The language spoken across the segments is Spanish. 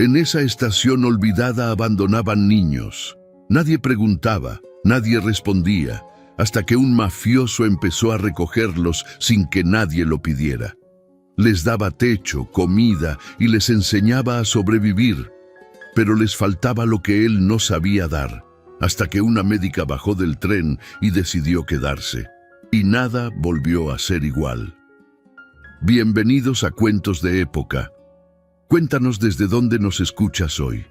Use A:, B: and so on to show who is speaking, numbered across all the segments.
A: En esa estación olvidada abandonaban niños. Nadie preguntaba, nadie respondía, hasta que un mafioso empezó a recogerlos sin que nadie lo pidiera. Les daba techo, comida y les enseñaba a sobrevivir, pero les faltaba lo que él no sabía dar, hasta que una médica bajó del tren y decidió quedarse. Y nada volvió a ser igual. Bienvenidos a Cuentos de Época. Cuéntanos desde dónde nos escuchas hoy.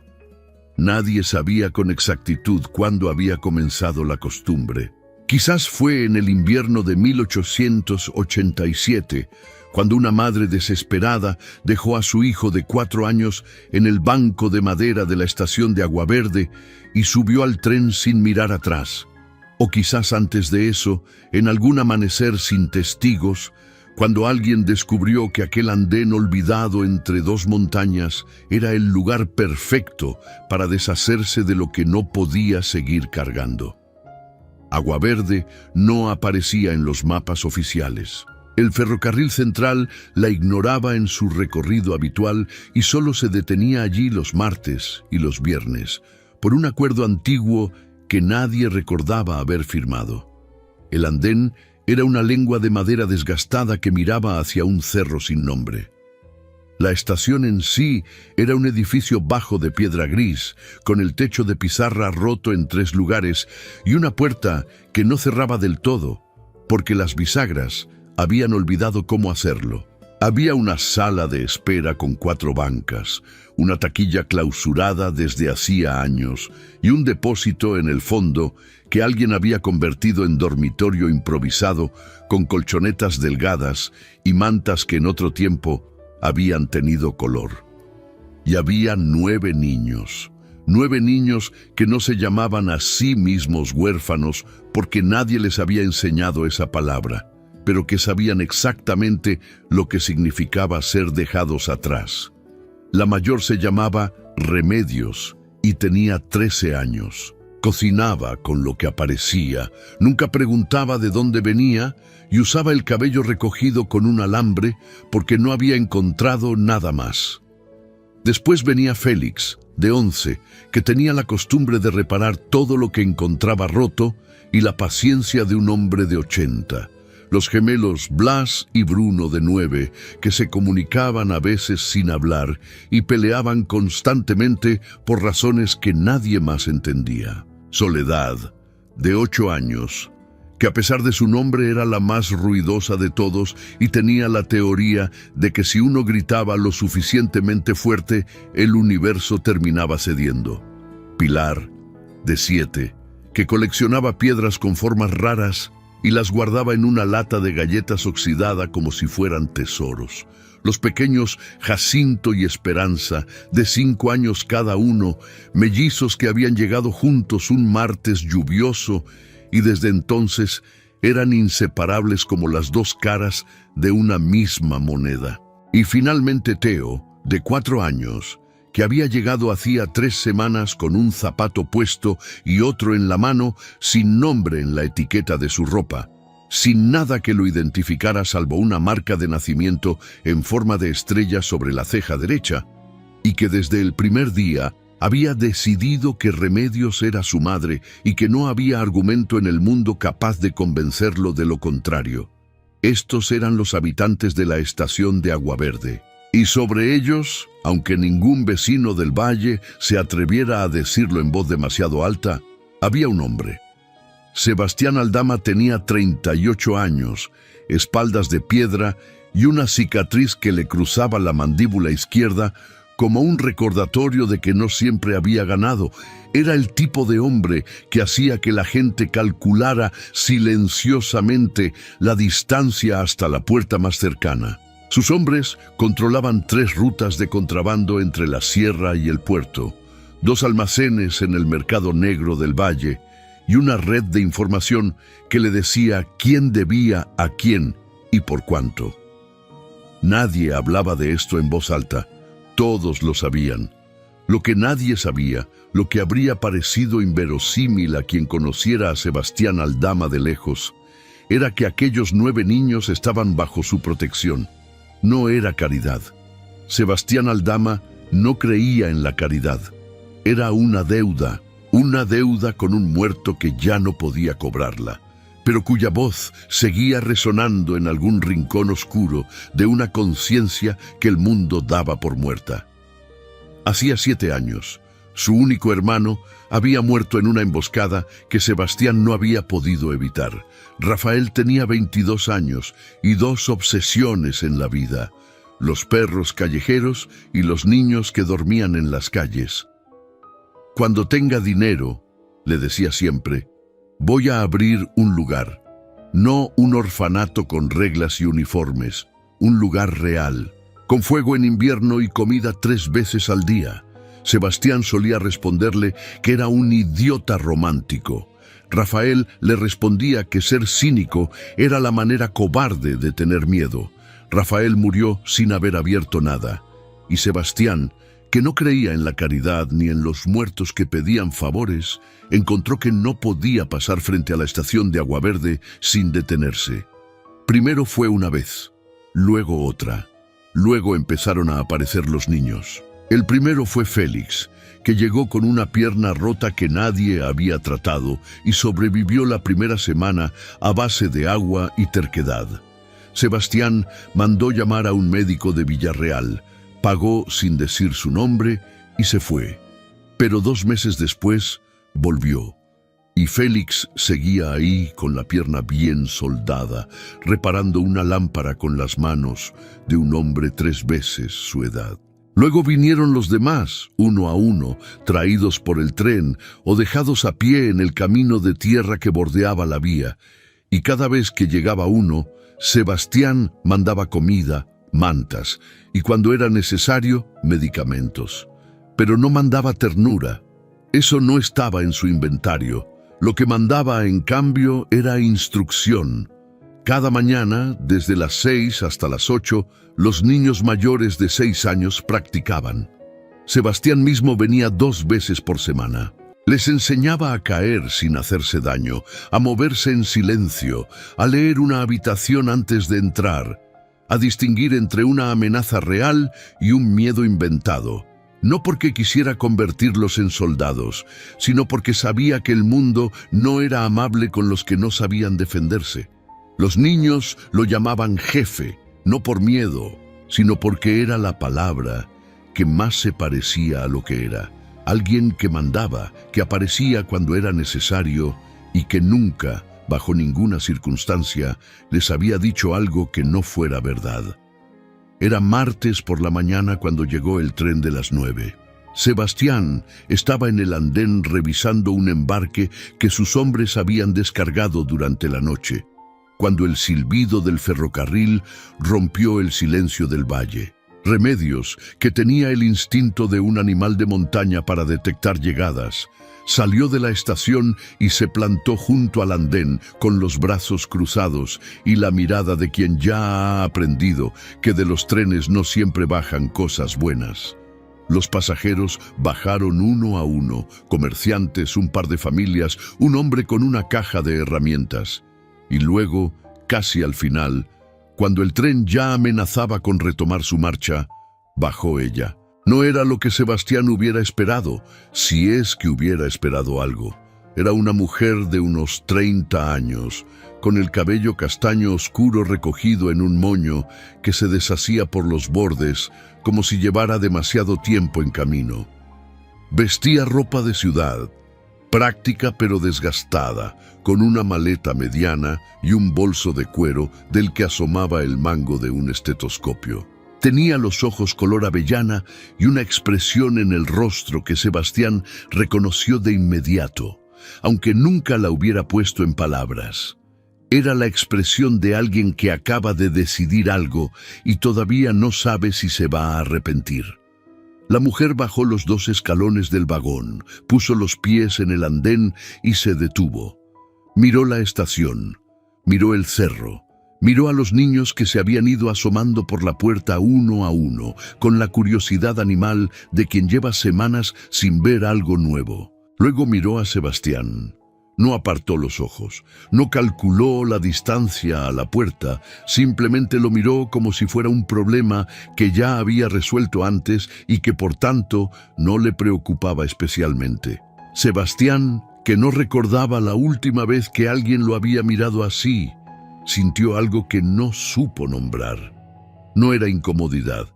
A: Nadie sabía con exactitud cuándo había comenzado la costumbre. Quizás fue en el invierno de 1887, cuando una madre desesperada dejó a su hijo de 4 años en el banco de madera de la estación de Agua Verde y subió al tren sin mirar atrás. O quizás antes de eso, en algún amanecer sin testigos, cuando alguien descubrió que aquel andén olvidado entre 2 montañas era el lugar perfecto para deshacerse de lo que no podía seguir cargando. Agua Verde no aparecía en los mapas oficiales. El ferrocarril central la ignoraba en su recorrido habitual y solo se detenía allí los martes y los viernes, por un acuerdo antiguo que nadie recordaba haber firmado. El andén era una lengua de madera desgastada que miraba hacia un cerro sin nombre. La estación en sí era un edificio bajo de piedra gris, con el techo de pizarra roto en 3 lugares y una puerta que no cerraba del todo, porque las bisagras habían olvidado cómo hacerlo. Había una sala de espera con 4 bancas, una taquilla clausurada desde hacía años y un depósito en el fondo que alguien había convertido en dormitorio improvisado con colchonetas delgadas y mantas que en otro tiempo habían tenido color. Y había 9 niños. 9 niños que no se llamaban a sí mismos huérfanos porque nadie les había enseñado esa palabra, pero que sabían exactamente lo que significaba ser dejados atrás. La mayor se llamaba Remedios y tenía 13 años. Cocinaba con lo que aparecía, nunca preguntaba de dónde venía y usaba el cabello recogido con un alambre porque no había encontrado nada más. Después venía Félix, de 11, que tenía la costumbre de reparar todo lo que encontraba roto y la paciencia de un hombre de 80. Los gemelos Blas y Bruno, de 9, que se comunicaban a veces sin hablar y peleaban constantemente por razones que nadie más entendía. Soledad, de 8 años, que a pesar de su nombre era la más ruidosa de todos y tenía la teoría de que si uno gritaba lo suficientemente fuerte, el universo terminaba cediendo. Pilar, de 7, que coleccionaba piedras con formas raras y las guardaba en una lata de galletas oxidada como si fueran tesoros. Los pequeños Jacinto y Esperanza, de 5 años cada uno, mellizos que habían llegado juntos un martes lluvioso y desde entonces eran inseparables como las 2 caras de una misma moneda. Y finalmente Teo, de 4 años, que había llegado hacía 3 semanas con un zapato puesto y otro en la mano, sin nombre en la etiqueta de su ropa, sin nada que lo identificara salvo una marca de nacimiento en forma de estrella sobre la ceja derecha, y que desde el primer día había decidido que Remedios era su madre y que no había argumento en el mundo capaz de convencerlo de lo contrario. Estos eran los habitantes de la estación de Agua Verde. Y sobre ellos, aunque ningún vecino del valle se atreviera a decirlo en voz demasiado alta, había un hombre. Sebastián Aldama tenía 38 años, espaldas de piedra y una cicatriz que le cruzaba la mandíbula izquierda como un recordatorio de que no siempre había ganado. Era el tipo de hombre que hacía que la gente calculara silenciosamente la distancia hasta la puerta más cercana. Sus hombres controlaban 3 rutas de contrabando entre la sierra y el puerto, 2 almacenes en el mercado negro del valle y una red de información que le decía quién debía a quién y por cuánto. Nadie hablaba de esto en voz alta, todos lo sabían. Lo que nadie sabía, lo que habría parecido inverosímil a quien conociera a Sebastián Aldama de lejos, era que aquellos 9 niños estaban bajo su protección. No era caridad. Sebastián Aldama No creía en la caridad. Era una deuda con un muerto que ya no podía cobrarla, pero cuya voz seguía resonando en algún rincón oscuro de una conciencia que el mundo daba por muerta. Hacía 7 años. Su único hermano había muerto en una emboscada que Sebastián no había podido evitar. Rafael tenía 22 años y 2 obsesiones en la vida: los perros callejeros y los niños que dormían en las calles. Cuando tenga dinero, le decía siempre, voy a abrir un lugar, no un orfanato con reglas y uniformes, un lugar real, con fuego en invierno y comida 3 veces al día. Sebastián solía responderle que era un idiota romántico. Rafael le respondía que ser cínico era la manera cobarde de tener miedo. Rafael murió sin haber abierto nada. Y Sebastián, que no creía en la caridad ni en los muertos que pedían favores, encontró que no podía pasar frente a la estación de Aguaverde sin detenerse. Primero fue una vez, luego otra. Luego empezaron a aparecer los niños. El primero fue Félix, que llegó con una pierna rota que nadie había tratado y sobrevivió la primera semana a base de agua y terquedad. Sebastián mandó llamar a un médico de Villarreal, pagó sin decir su nombre y se fue. Pero 2 meses después volvió. Y Félix seguía ahí con la pierna bien soldada, reparando una lámpara con las manos de un hombre 3 veces su edad. Luego vinieron los demás, uno a uno, traídos por el tren o dejados a pie en el camino de tierra que bordeaba la vía. Y cada vez que llegaba uno, Sebastián mandaba comida, mantas, y cuando era necesario, medicamentos. Pero no mandaba ternura. Eso no estaba en su inventario. Lo que mandaba, en cambio, era instrucción. Cada mañana, desde las 6 hasta las 8, los niños mayores de 6 años practicaban. Sebastián mismo venía 2 veces por semana. Les enseñaba a caer sin hacerse daño, a moverse en silencio, a leer una habitación antes de entrar, a distinguir entre una amenaza real y un miedo inventado. No porque quisiera convertirlos en soldados, sino porque sabía que el mundo no era amable con los que no sabían defenderse. Los niños lo llamaban jefe, no por miedo, sino porque era la palabra que más se parecía a lo que era. Alguien que mandaba, que aparecía cuando era necesario y que nunca, bajo ninguna circunstancia, les había dicho algo que no fuera verdad. Era martes por la mañana cuando llegó el tren de las 9. Sebastián estaba en el andén revisando un embarque que sus hombres habían descargado durante la noche, cuando el silbido del ferrocarril rompió el silencio del valle. Remedios, que tenía el instinto de un animal de montaña para detectar llegadas, salió de la estación y se plantó junto al andén con los brazos cruzados y la mirada de quien ya ha aprendido que de los trenes no siempre bajan cosas buenas. Los pasajeros bajaron uno a uno, comerciantes, un par de familias, un hombre con una caja de herramientas. Y luego, casi al final, cuando el tren ya amenazaba con retomar su marcha, bajó ella. No era lo que Sebastián hubiera esperado, si es que hubiera esperado algo. Era una mujer de unos 30 años, con el cabello castaño oscuro recogido en un moño que se deshacía por los bordes como si llevara demasiado tiempo en camino. Vestía ropa de ciudad, práctica pero desgastada, con una maleta mediana y un bolso de cuero del que asomaba el mango de un estetoscopio. Tenía los ojos color avellana y una expresión en el rostro que Sebastián reconoció de inmediato, aunque nunca la hubiera puesto en palabras. Era la expresión de alguien que acaba de decidir algo y todavía no sabe si se va a arrepentir. La mujer bajó los 2 escalones del vagón, puso los pies en el andén y se detuvo. Miró la estación, miró el cerro, miró a los niños que se habían ido asomando por la puerta uno a uno, con la curiosidad animal de quien lleva semanas sin ver algo nuevo. Luego miró a Sebastián. No apartó los ojos, no calculó la distancia a la puerta, simplemente lo miró como si fuera un problema que ya había resuelto antes y que por tanto no le preocupaba especialmente. Sebastián, que no recordaba la última vez que alguien lo había mirado así, sintió algo que no supo nombrar. No era incomodidad,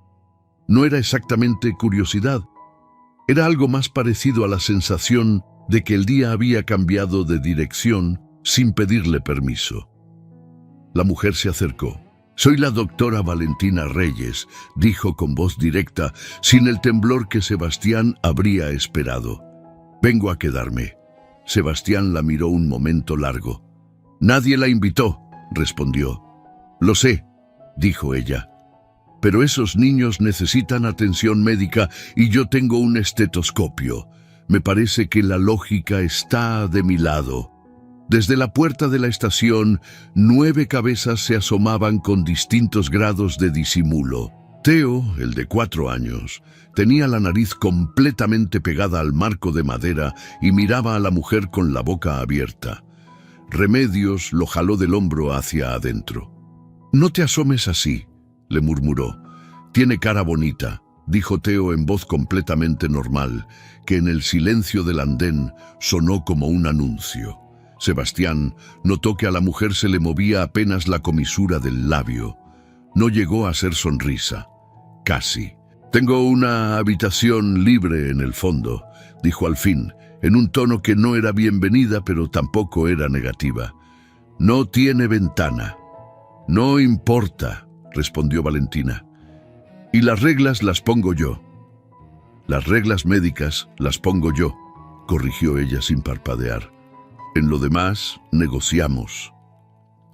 A: no era exactamente curiosidad, era algo más parecido a la sensación de que el día había cambiado de dirección sin pedirle permiso. La mujer se acercó. «Soy la doctora Valentina Reyes», dijo con voz directa, sin el temblor que Sebastián habría esperado. «Vengo a quedarme». Sebastián la miró un momento largo. «Nadie la invitó», respondió. «Lo sé», dijo ella. «Pero esos niños necesitan atención médica y yo tengo un estetoscopio. Me parece que la lógica está de mi lado». Desde la puerta de la estación, 9 cabezas se asomaban con distintos grados de disimulo. Teo, el de 4 años, tenía la nariz completamente pegada al marco de madera y miraba a la mujer con la boca abierta. Remedios lo jaló del hombro hacia adentro. «No te asomes así», le murmuró. «Tiene cara bonita», dijo Teo en voz completamente normal, que en el silencio del andén sonó como un anuncio. Sebastián notó que a la mujer se le movía apenas la comisura del labio. No llegó a ser sonrisa. Casi. «Tengo una habitación libre en el fondo», dijo al fin, en un tono que no era bienvenida, pero tampoco era negativa. «No tiene ventana». «No importa», respondió Valentina. «Y las reglas las pongo yo». «Las reglas médicas las pongo yo», corrigió ella sin parpadear. «En lo demás, negociamos».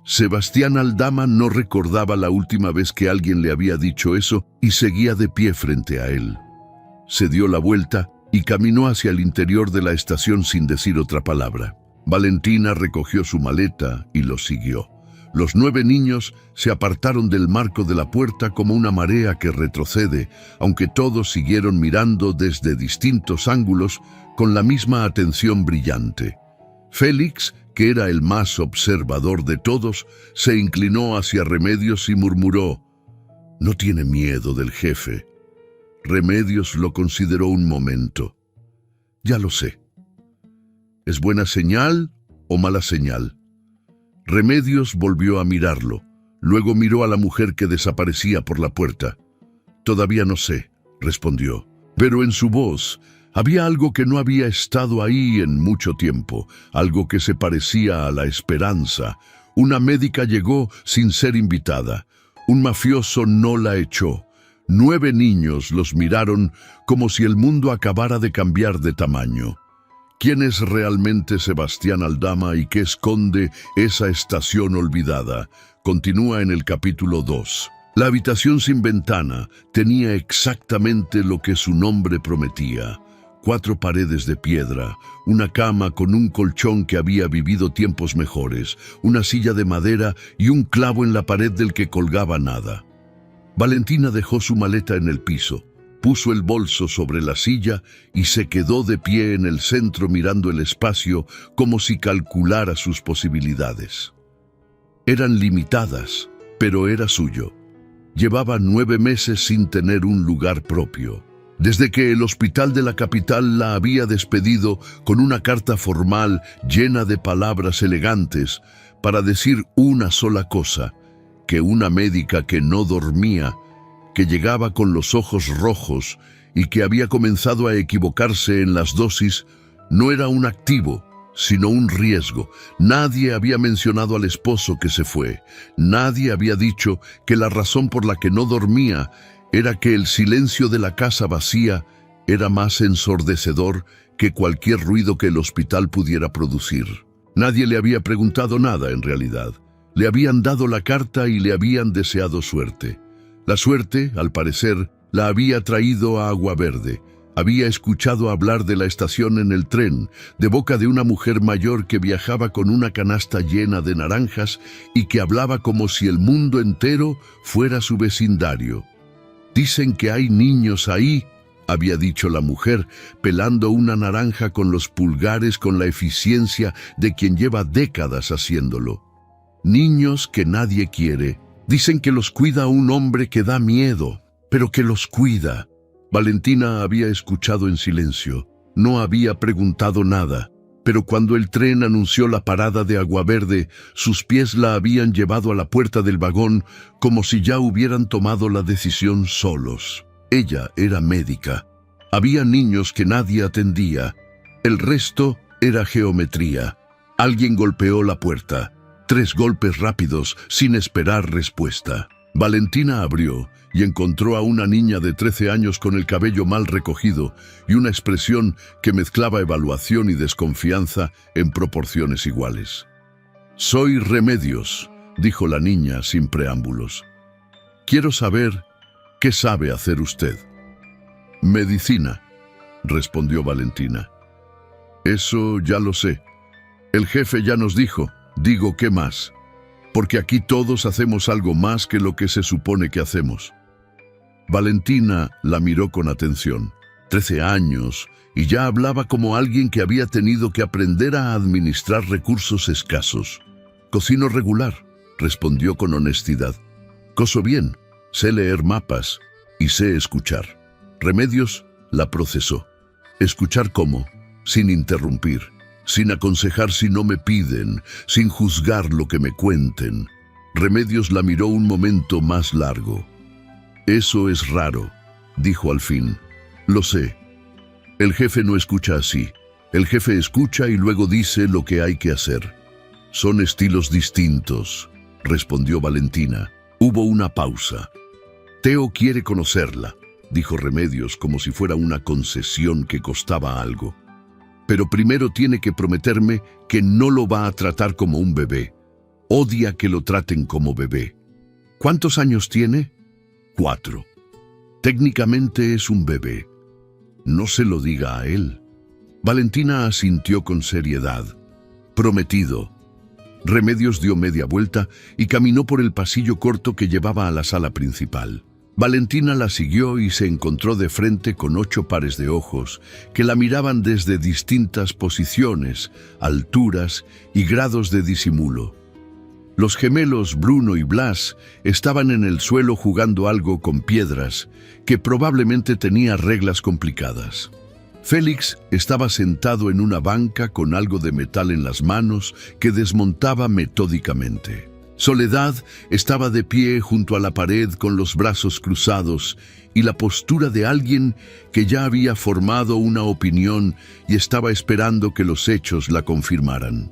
A: Sebastián Aldama no recordaba la última vez que alguien le había dicho eso y seguía de pie frente a él. Se dio la vuelta y caminó hacia el interior de la estación sin decir otra palabra. Valentina recogió su maleta y lo siguió. Los 9 niños se apartaron del marco de la puerta como una marea que retrocede, aunque todos siguieron mirando desde distintos ángulos con la misma atención brillante. Félix, que era el más observador de todos, se inclinó hacia Remedios y murmuró: «No tiene miedo del jefe». Remedios lo consideró un momento. «Ya lo sé». ¿Es buena señal o mala señal? Remedios volvió a mirarlo. Luego miró a la mujer que desaparecía por la puerta. «Todavía no sé», respondió. Pero en su voz había algo que no había estado ahí en mucho tiempo, algo que se parecía a la esperanza. Una médica llegó sin ser invitada. Un mafioso no la echó. 9 niños los miraron como si el mundo acabara de cambiar de tamaño. ¿Quién es realmente Sebastián Aldama y qué esconde esa estación olvidada? Continúa en el capítulo 2. La habitación sin ventana tenía exactamente lo que su nombre prometía. 4 paredes de piedra, una cama con un colchón que había vivido tiempos mejores, una silla de madera y un clavo en la pared del que colgaba nada. Valentina dejó su maleta en el piso. Puso el bolso sobre la silla y se quedó de pie en el centro mirando el espacio como si calculara sus posibilidades. Eran limitadas, pero era suyo. Llevaba 9 meses sin tener un lugar propio. Desde que el hospital de la capital la había despedido con una carta formal llena de palabras elegantes para decir una sola cosa: que una médica que no dormía, que llegaba con los ojos rojos y que había comenzado a equivocarse en las dosis, no era un activo, sino un riesgo. Nadie había mencionado al esposo que se fue. Nadie había dicho que la razón por la que no dormía era que el silencio de la casa vacía era más ensordecedor que cualquier ruido que el hospital pudiera producir. Nadie le había preguntado nada en realidad. Le habían dado la carta y le habían deseado suerte. La suerte, al parecer, la había traído a Aguaverde. Había escuchado hablar de la estación en el tren, de boca de una mujer mayor que viajaba con una canasta llena de naranjas y que hablaba como si el mundo entero fuera su vecindario. «Dicen que hay niños ahí», había dicho la mujer, pelando una naranja con los pulgares con la eficiencia de quien lleva décadas haciéndolo. Niños que nadie quiere. Dicen que los cuida un hombre que da miedo, pero que los cuida. Valentina había escuchado en silencio. No había preguntado nada, pero cuando el tren anunció la parada de Aguaverde, sus pies la habían llevado a la puerta del vagón como si ya hubieran tomado la decisión solos. Ella era médica. Había niños que nadie atendía. El resto era geometría. Alguien golpeó la puerta. 3 golpes rápidos, sin esperar respuesta. Valentina abrió y encontró a una niña de 13 años con el cabello mal recogido y una expresión que mezclaba evaluación y desconfianza en proporciones iguales. «Soy Remedios», dijo la niña sin preámbulos. «Quiero saber qué sabe hacer usted». «Medicina», respondió Valentina. «Eso ya lo sé. El jefe ya nos dijo. Digo, ¿qué más? Porque aquí todos hacemos algo más que lo que se supone que hacemos». Valentina la miró con atención. 13 años, y ya hablaba como alguien que había tenido que aprender a administrar recursos escasos. «Cocino regular», respondió con honestidad. «Coso bien, sé leer mapas y sé escuchar». Remedios la procesó. «¿Escuchar cómo?» «Sin interrumpir, sin aconsejar si no me piden, sin juzgar lo que me cuenten». Remedios la miró un momento más largo. «Eso es raro», dijo al fin. «Lo sé. El jefe no escucha así. El jefe escucha y luego dice lo que hay que hacer». «Son estilos distintos», respondió Valentina. Hubo una pausa. «Teo quiere conocerla», dijo Remedios como si fuera una concesión que costaba algo. «Pero primero tiene que prometerme que no lo va a tratar como un bebé. Odia que lo traten como bebé». «¿Cuántos años tiene?» 4. «Técnicamente es un bebé. No se lo diga a él». Valentina asintió con seriedad. «Prometido». Remedios dio media vuelta y caminó por el pasillo corto que llevaba a la sala principal. Valentina la siguió y se encontró de frente con 8 pares de ojos que la miraban desde distintas posiciones, alturas y grados de disimulo. Los gemelos Bruno y Blas estaban en el suelo jugando algo con piedras que probablemente tenía reglas complicadas. Félix estaba sentado en una banca con algo de metal en las manos que desmontaba metódicamente. Soledad estaba de pie junto a la pared con los brazos cruzados y la postura de alguien que ya había formado una opinión y estaba esperando que los hechos la confirmaran.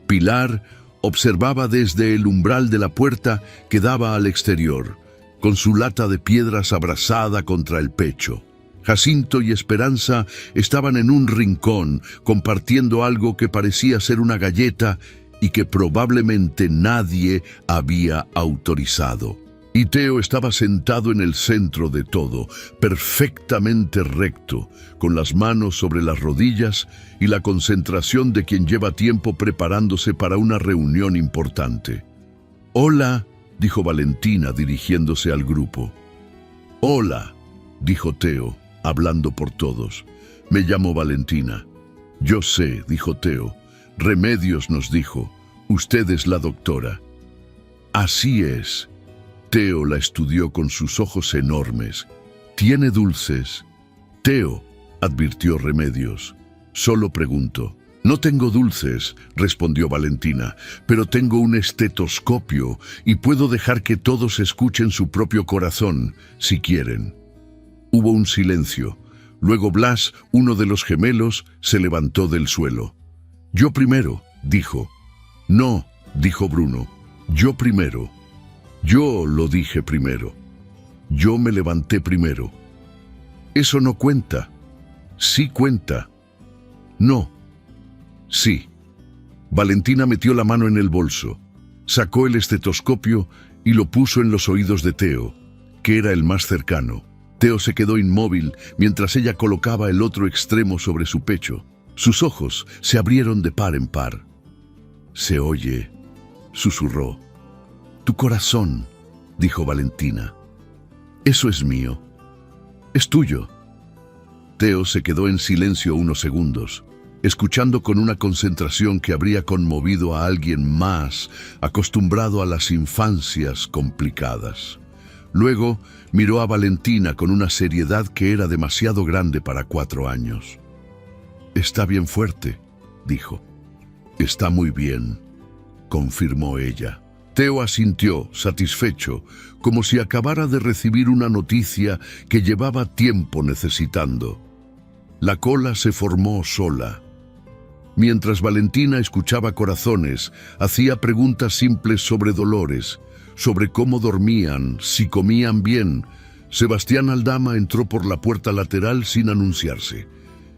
A: Pilar observaba desde el umbral de la puerta que daba al exterior, con su lata de piedras abrazada contra el pecho. Jacinto y Esperanza estaban en un rincón, compartiendo algo que parecía ser una galleta y que probablemente nadie había autorizado. Y Teo estaba sentado en el centro de todo, perfectamente recto, con las manos sobre las rodillas y la concentración de quien lleva tiempo preparándose para una reunión importante. «Hola», dijo Valentina dirigiéndose al grupo. «Hola», dijo Teo, hablando por todos. «Me llamo Valentina». «Yo sé», dijo Teo. «Remedios nos dijo. Usted es la doctora». «Así es». Teo la estudió con sus ojos enormes. «¿Tiene dulces?» «Teo», advirtió Remedios. «Solo pregunto». «No tengo dulces», respondió Valentina, «pero tengo un estetoscopio y puedo dejar que todos escuchen su propio corazón, si quieren». Hubo un silencio. Luego Blas, uno de los gemelos, se levantó del suelo. «Yo primero», dijo. «No», dijo Bruno. «Yo primero». «Yo lo dije primero. Yo me levanté primero». «Eso no cuenta». «Sí cuenta». «No». «Sí». Valentina metió la mano en el bolso, sacó el estetoscopio y lo puso en los oídos de Teo, que era el más cercano. Teo se quedó inmóvil mientras ella colocaba el otro extremo sobre su pecho. Sus ojos se abrieron de par en par. «Se oye», susurró. «Tu corazón», dijo Valentina. «Eso es mío». «Es tuyo». Teo se quedó en silencio unos segundos, escuchando con una concentración que habría conmovido a alguien más acostumbrado a las infancias complicadas. Luego miró a Valentina con una seriedad que era demasiado grande para 4 años. «Está bien fuerte», dijo. «Está muy bien», confirmó ella. Teo asintió, satisfecho, como si acabara de recibir una noticia que llevaba tiempo necesitando. La cola se formó sola. Mientras Valentina escuchaba corazones, hacía preguntas simples sobre dolores, sobre cómo dormían, si comían bien. Sebastián Aldama entró por la puerta lateral sin anunciarse.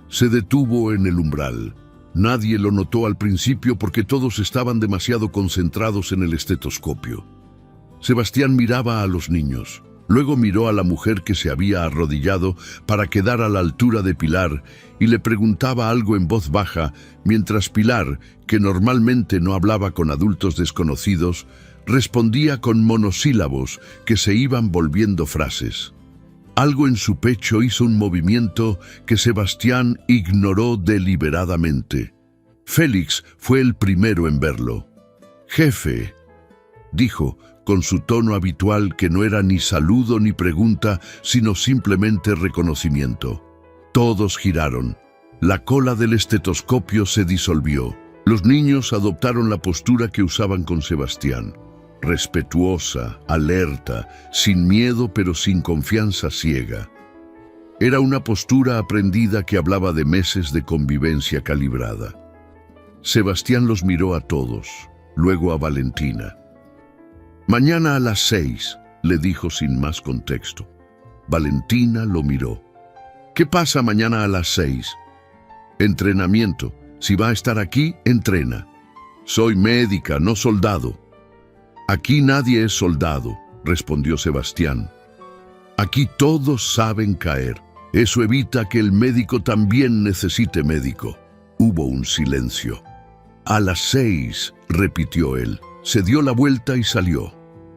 A: Se detuvo en el umbral. Nadie lo notó al principio porque todos estaban demasiado concentrados en el estetoscopio. Sebastián miraba a los niños. Luego miró a la mujer que se había arrodillado para quedar a la altura de Pilar y le preguntaba algo en voz baja, mientras Pilar, que normalmente no hablaba con adultos desconocidos, respondía con monosílabos que se iban volviendo frases. Algo en su pecho hizo un movimiento que Sebastián ignoró deliberadamente. Félix fue el primero en verlo. «Jefe», dijo, con su tono habitual que no era ni saludo ni pregunta, sino simplemente reconocimiento. Todos giraron. La cola del estetoscopio se disolvió. Los niños adoptaron la postura que usaban con Sebastián. Respetuosa, alerta, sin miedo pero sin confianza ciega. Era una postura aprendida que hablaba de meses de convivencia calibrada. Sebastián los miró a todos, luego a Valentina. «Mañana a las 6», le dijo sin más contexto. Valentina lo miró. «¿Qué pasa mañana a las 6?» «Entrenamiento. Si va a estar aquí, entrena». «Soy médica, no soldado». «Aquí nadie es soldado», respondió Sebastián. «Aquí todos saben caer. Eso evita que el médico también necesite médico». Hubo un silencio. «A las 6», repitió él. Se dio la vuelta y salió.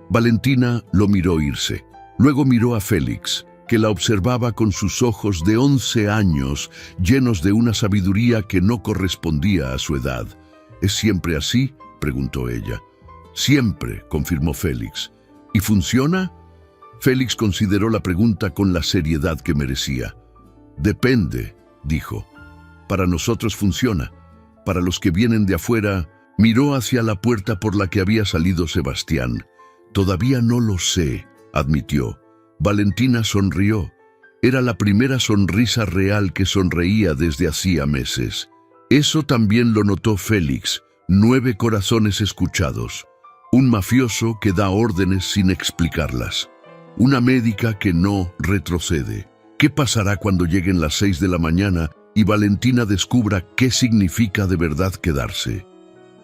A: Valentina lo miró irse. Luego miró a Félix, que la observaba con sus ojos de 11 años, llenos de una sabiduría que no correspondía a su edad. «¿Es siempre así?», preguntó ella. «Siempre», confirmó Félix. «¿Y funciona?» Félix consideró la pregunta con la seriedad que merecía. «Depende», dijo. «Para nosotros funciona. Para los que vienen de afuera». Miró hacia la puerta por la que había salido Sebastián. «Todavía no lo sé», admitió. Valentina sonrió. Era la primera sonrisa real que sonreía desde hacía meses. Eso también lo notó Félix. 9 corazones escuchados. Un mafioso que da órdenes sin explicarlas. Una médica que no retrocede. ¿Qué pasará cuando lleguen las 6 de la mañana y Valentina descubra qué significa de verdad quedarse?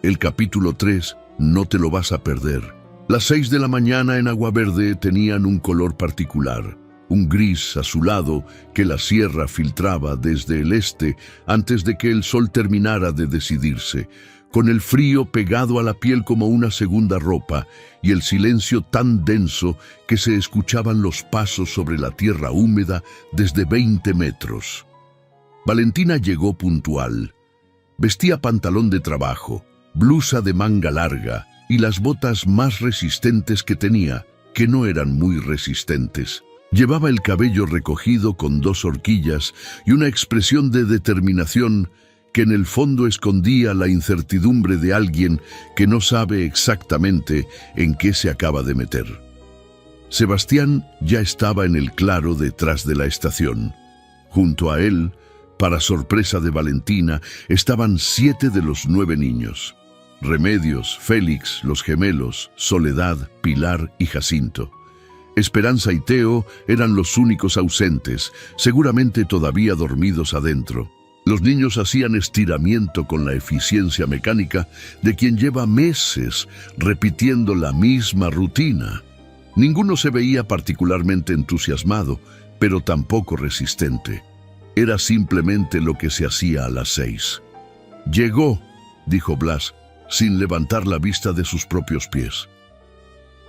A: El capítulo 3, no te lo vas a perder. Las 6 de la mañana en Aguaverde tenían un color particular, un gris azulado que la sierra filtraba desde el este antes de que el sol terminara de decidirse, con el frío pegado a la piel como una segunda ropa y el silencio tan denso que se escuchaban los pasos sobre la tierra húmeda desde 20 metros. Valentina llegó puntual. Vestía pantalón de trabajo, blusa de manga larga y las botas más resistentes que tenía, que no eran muy resistentes. Llevaba el cabello recogido con 2 horquillas y una expresión de determinación que en el fondo escondía la incertidumbre de alguien que no sabe exactamente en qué se acaba de meter. Sebastián ya estaba en el claro detrás de la estación. Junto a él, para sorpresa de Valentina, estaban 7 de los 9 niños. Remedios, Félix, los gemelos, Soledad, Pilar y Jacinto. Esperanza y Teo eran los únicos ausentes, seguramente todavía dormidos adentro. Los niños hacían estiramiento con la eficiencia mecánica de quien lleva meses repitiendo la misma rutina. Ninguno se veía particularmente entusiasmado, pero tampoco resistente. Era simplemente lo que se hacía a las 6. «Llegó», dijo Blas, sin levantar la vista de sus propios pies.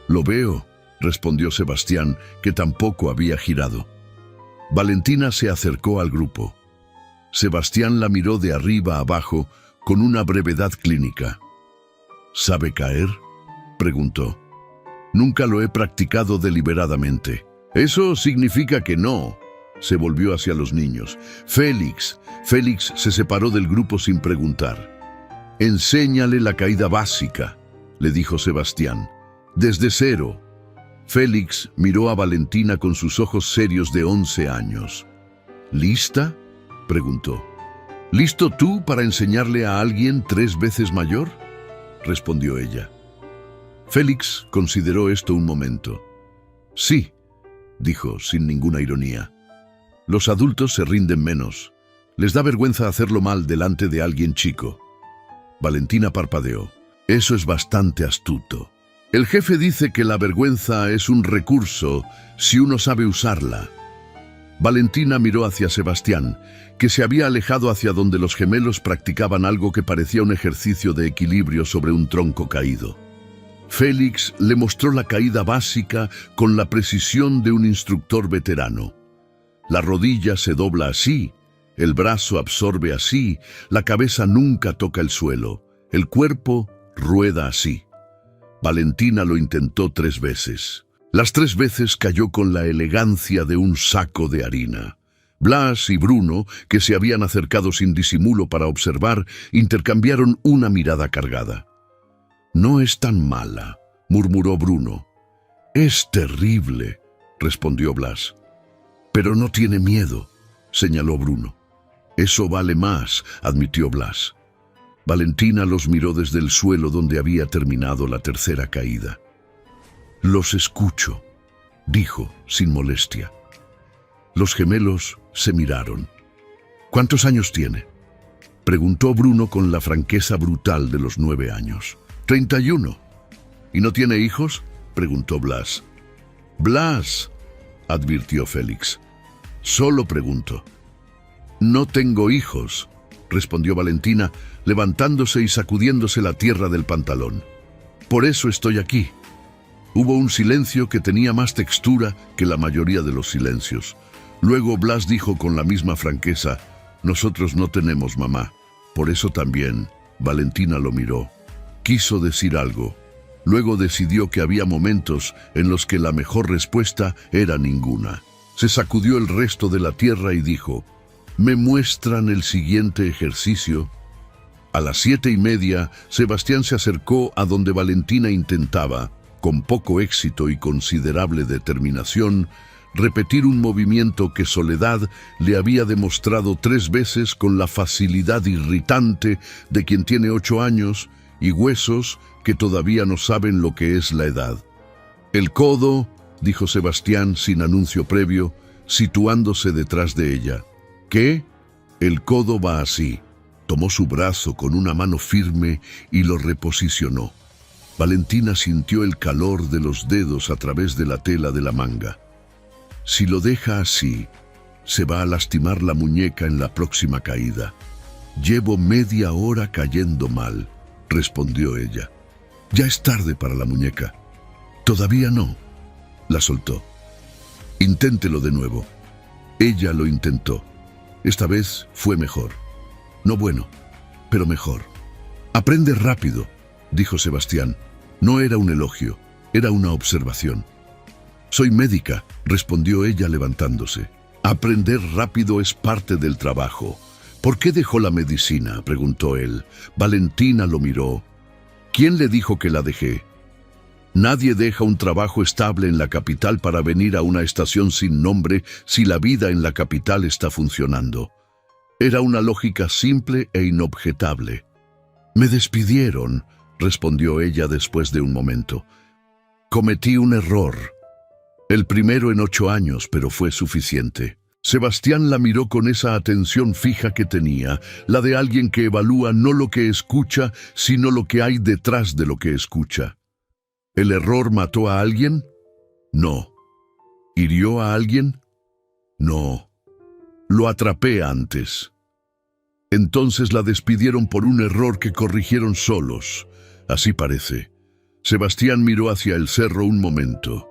A: «Lo veo», respondió Sebastián, que tampoco había girado. Valentina se acercó al grupo. Sebastián la miró de arriba a abajo con una brevedad clínica. ¿Sabe caer?, preguntó. Nunca lo he practicado deliberadamente. Eso significa que no. Se volvió hacia los niños. Félix se separó del grupo sin preguntar. Enséñale la caída básica, le dijo Sebastián. Desde cero. Félix miró a Valentina con sus ojos serios de 11 años. ¿Lista?, preguntó. ¿Listo tú para enseñarle a alguien 3 veces mayor?, respondió ella. Félix consideró esto un momento. Sí, dijo sin ninguna ironía. Los adultos se rinden menos. Les da vergüenza hacerlo mal delante de alguien chico. Valentina parpadeó. Eso es bastante astuto. El jefe dice que la vergüenza es un recurso si uno sabe usarla. Valentina miró hacia Sebastián, que se había alejado hacia donde los gemelos practicaban algo que parecía un ejercicio de equilibrio sobre un tronco caído. Félix le mostró la caída básica con la precisión de un instructor veterano. La rodilla se dobla así, el brazo absorbe así, la cabeza nunca toca el suelo, el cuerpo rueda así. Valentina lo intentó 3 veces. Las 3 veces cayó con la elegancia de un saco de harina. Blas y Bruno, que se habían acercado sin disimulo para observar, intercambiaron una mirada cargada. «No es tan mala», murmuró Bruno. «Es terrible», respondió Blas. «Pero no tiene miedo», señaló Bruno. «Eso vale más», admitió Blas. Valentina los miró desde el suelo donde había terminado la tercera caída. «Los escucho», dijo sin molestia. Los gemelos se miraron. «¿Cuántos años tiene?», preguntó Bruno con la franqueza brutal de los 9 años. 31. ¿Y no tiene hijos?, preguntó Blas. «Blas», advirtió Félix. «Solo pregunto». «No tengo hijos», respondió Valentina, levantándose y sacudiéndose la tierra del pantalón. «Por eso estoy aquí». Hubo un silencio que tenía más textura que la mayoría de los silencios. Luego Blas dijo con la misma franqueza: «Nosotros no tenemos mamá». Por eso también Valentina lo miró. Quiso decir algo. Luego decidió que había momentos en los que la mejor respuesta era ninguna. Se sacudió el resto de la tierra y dijo: «¿Me muestran el siguiente ejercicio?». A las 7:30, Sebastián se acercó a donde Valentina intentaba, con poco éxito y considerable determinación, repetir un movimiento que Soledad le había demostrado 3 veces con la facilidad irritante de quien tiene 8 años y huesos que todavía no saben lo que es la edad. «El codo», dijo Sebastián sin anuncio previo, situándose detrás de ella. «¿Qué?». «El codo va así». Tomó su brazo con una mano firme y lo reposicionó. Valentina sintió el calor de los dedos a través de la tela de la manga. «Si lo deja así, se va a lastimar la muñeca en la próxima caída». «Llevo media hora cayendo mal», respondió ella. «Ya es tarde para la muñeca». «Todavía no». La soltó. «Inténtelo de nuevo». Ella lo intentó. Esta vez fue mejor. No bueno, pero mejor. «Aprende rápido», dijo Sebastián. No era un elogio, era una observación. «Soy médica», respondió ella levantándose. «Aprender rápido es parte del trabajo». «¿Por qué dejó la medicina?», preguntó él. Valentina lo miró. «¿Quién le dijo que la dejé?». «Nadie deja un trabajo estable en la capital para venir a una estación sin nombre si la vida en la capital está funcionando». Era una lógica simple e inobjetable. «Me despidieron», respondió ella después de un momento. «Cometí un error. El primero en 8 años, pero fue suficiente». Sebastián la miró con esa atención fija que tenía, la de alguien que evalúa no lo que escucha, sino lo que hay detrás de lo que escucha. ¿El error mató a alguien? No. ¿Hirió a alguien? No. Lo atrapé antes. Entonces la despidieron por un error que corrigieron solos. Así parece. Sebastián miró hacia el cerro un momento.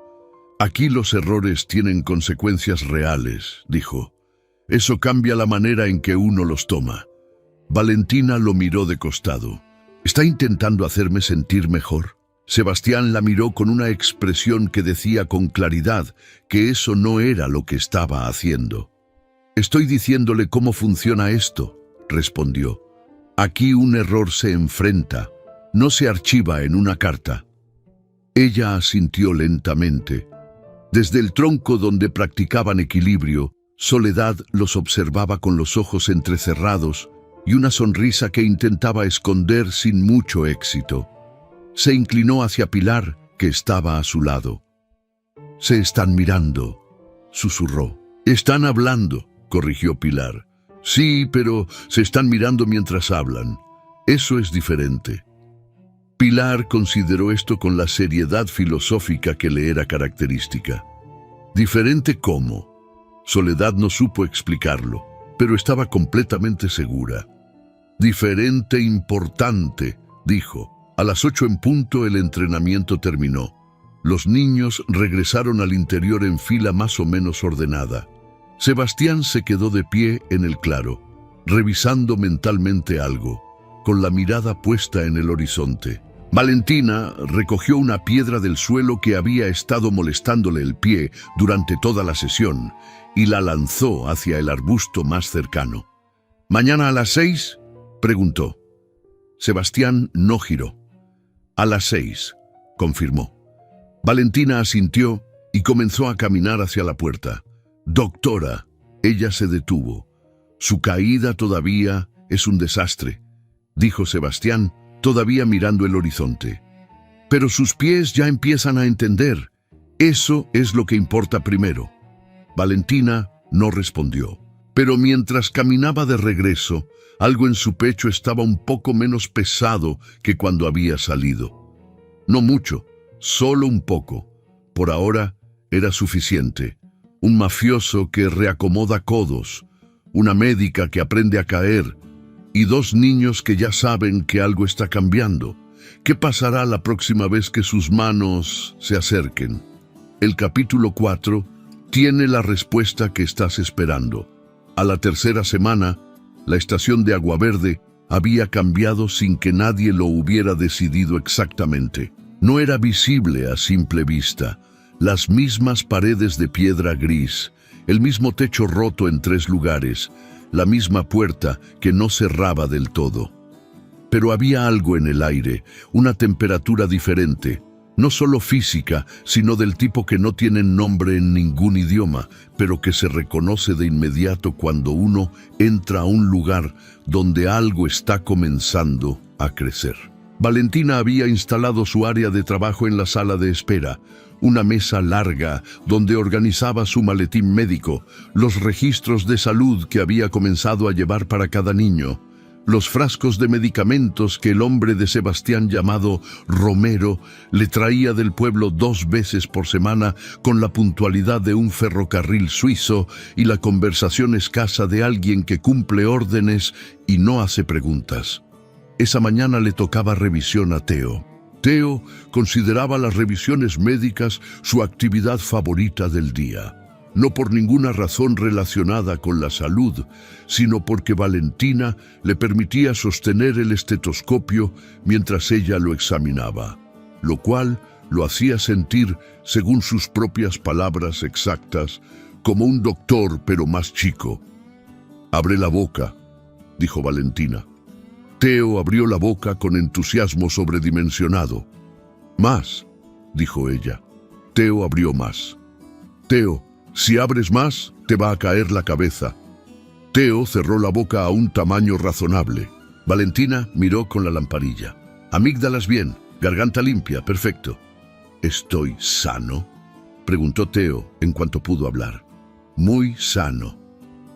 A: Aquí los errores tienen consecuencias reales, dijo. Eso cambia la manera en que uno los toma. Valentina lo miró de costado. ¿Está intentando hacerme sentir mejor? Sebastián la miró con una expresión que decía con claridad que eso no era lo que estaba haciendo. Estoy diciéndole cómo funciona esto, respondió. Aquí un error se enfrenta, no se archiva en una carta. Ella asintió lentamente. Desde el tronco donde practicaban equilibrio, Soledad los observaba con los ojos entrecerrados y una sonrisa que intentaba esconder sin mucho éxito. Se inclinó hacia Pilar, que estaba a su lado. «Se están mirando», susurró. «Están hablando», corrigió Pilar. «Sí, pero se están mirando mientras hablan. Eso es diferente». Pilar consideró esto con la seriedad filosófica que le era característica. ¿Diferente cómo? Soledad no supo explicarlo, pero estaba completamente segura. «Diferente importante», dijo. A las 8 en punto el entrenamiento terminó. Los niños regresaron al interior en fila más o menos ordenada. Sebastián se quedó de pie en el claro, revisando mentalmente algo, con la mirada puesta en el horizonte. Valentina recogió una piedra del suelo que había estado molestándole el pie durante toda la sesión y la lanzó hacia el arbusto más cercano. «¿Mañana a las 6?» preguntó. Sebastián no giró. «A las 6», confirmó. Valentina asintió y comenzó a caminar hacia la puerta. «Doctora», ella se detuvo. «Su caída todavía es un desastre», dijo Sebastián, todavía mirando el horizonte. «Pero sus pies ya empiezan a entender. Eso es lo que importa primero». Valentina no respondió. Pero mientras caminaba de regreso, algo en su pecho estaba un poco menos pesado que cuando había salido. No mucho, solo un poco. Por ahora era suficiente. Un mafioso que reacomoda codos, una médica que aprende a caer y 2 niños que ya saben que algo está cambiando. ¿Qué pasará la próxima vez que sus manos se acerquen? El capítulo 4 tiene la respuesta que estás esperando. A la 3ª semana, la estación de Aguaverde había cambiado sin que nadie lo hubiera decidido exactamente. No era visible a simple vista. Las mismas paredes de piedra gris, el mismo techo roto en 3 lugares, la misma puerta que no cerraba del todo. Pero había algo en el aire, una temperatura diferente, no solo física, sino del tipo que no tiene nombre en ningún idioma, pero que se reconoce de inmediato cuando uno entra a un lugar donde algo está comenzando a crecer. Valentina había instalado su área de trabajo en la sala de espera, una mesa larga donde organizaba su maletín médico, los registros de salud que había comenzado a llevar para cada niño, los frascos de medicamentos que el hombre de Sebastián llamado Romero le traía del pueblo 2 veces por semana con la puntualidad de un ferrocarril suizo y la conversación escasa de alguien que cumple órdenes y no hace preguntas. Esa mañana le tocaba revisión a Teo. Teo consideraba las revisiones médicas su actividad favorita del día. No por ninguna razón relacionada con la salud, sino porque Valentina le permitía sostener el estetoscopio mientras ella lo examinaba, lo cual lo hacía sentir, según sus propias palabras exactas, como un doctor pero más chico. «Abre la boca», dijo Valentina. Teo abrió la boca con entusiasmo sobredimensionado. «Más», dijo ella. Teo abrió más. «Teo, si abres más, te va a caer la cabeza». Teo cerró la boca a un tamaño razonable. Valentina miró con la lamparilla. «Amígdalas bien, garganta limpia, perfecto». «¿Estoy sano?», preguntó Teo en cuanto pudo hablar. «Muy sano.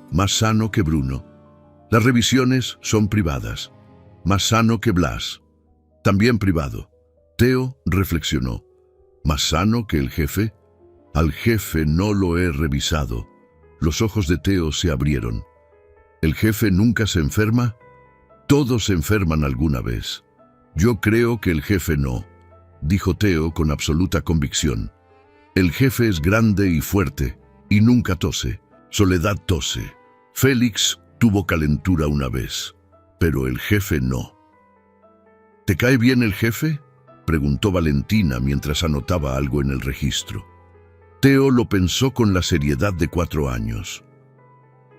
A: Más sano que Bruno. Las revisiones son privadas. Más sano que Blas. También privado». Teo reflexionó. «¿Más sano que el jefe? Al jefe no lo he revisado». Los ojos de Teo se abrieron. ¿El jefe nunca se enferma? Todos se enferman alguna vez. Yo creo que el jefe no, dijo Teo con absoluta convicción. El jefe es grande y fuerte, y nunca tose. Soledad tose. Félix tuvo calentura una vez, pero el jefe no. ¿Te cae bien el jefe?, preguntó Valentina mientras anotaba algo en el registro. Teo lo pensó con la seriedad de 4 años.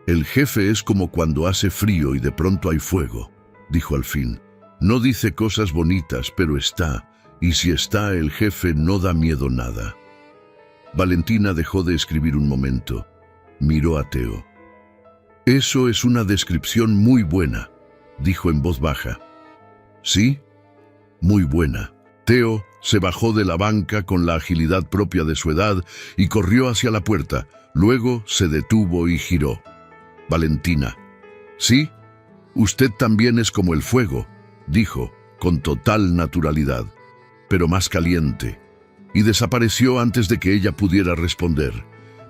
A: El jefe es como cuando hace frío y de pronto hay fuego, dijo al fin. No dice cosas bonitas, pero está, y si está el jefe no da miedo nada. Valentina dejó de escribir un momento. Miró a Teo. Eso es una descripción muy buena, dijo en voz baja. ¿Sí? Muy buena. Teo se bajó de la banca con la agilidad propia de su edad y corrió hacia la puerta. Luego se detuvo y giró. Valentina. ¿Sí? Usted también es como el fuego, dijo, con total naturalidad, pero más caliente, y desapareció antes de que ella pudiera responder.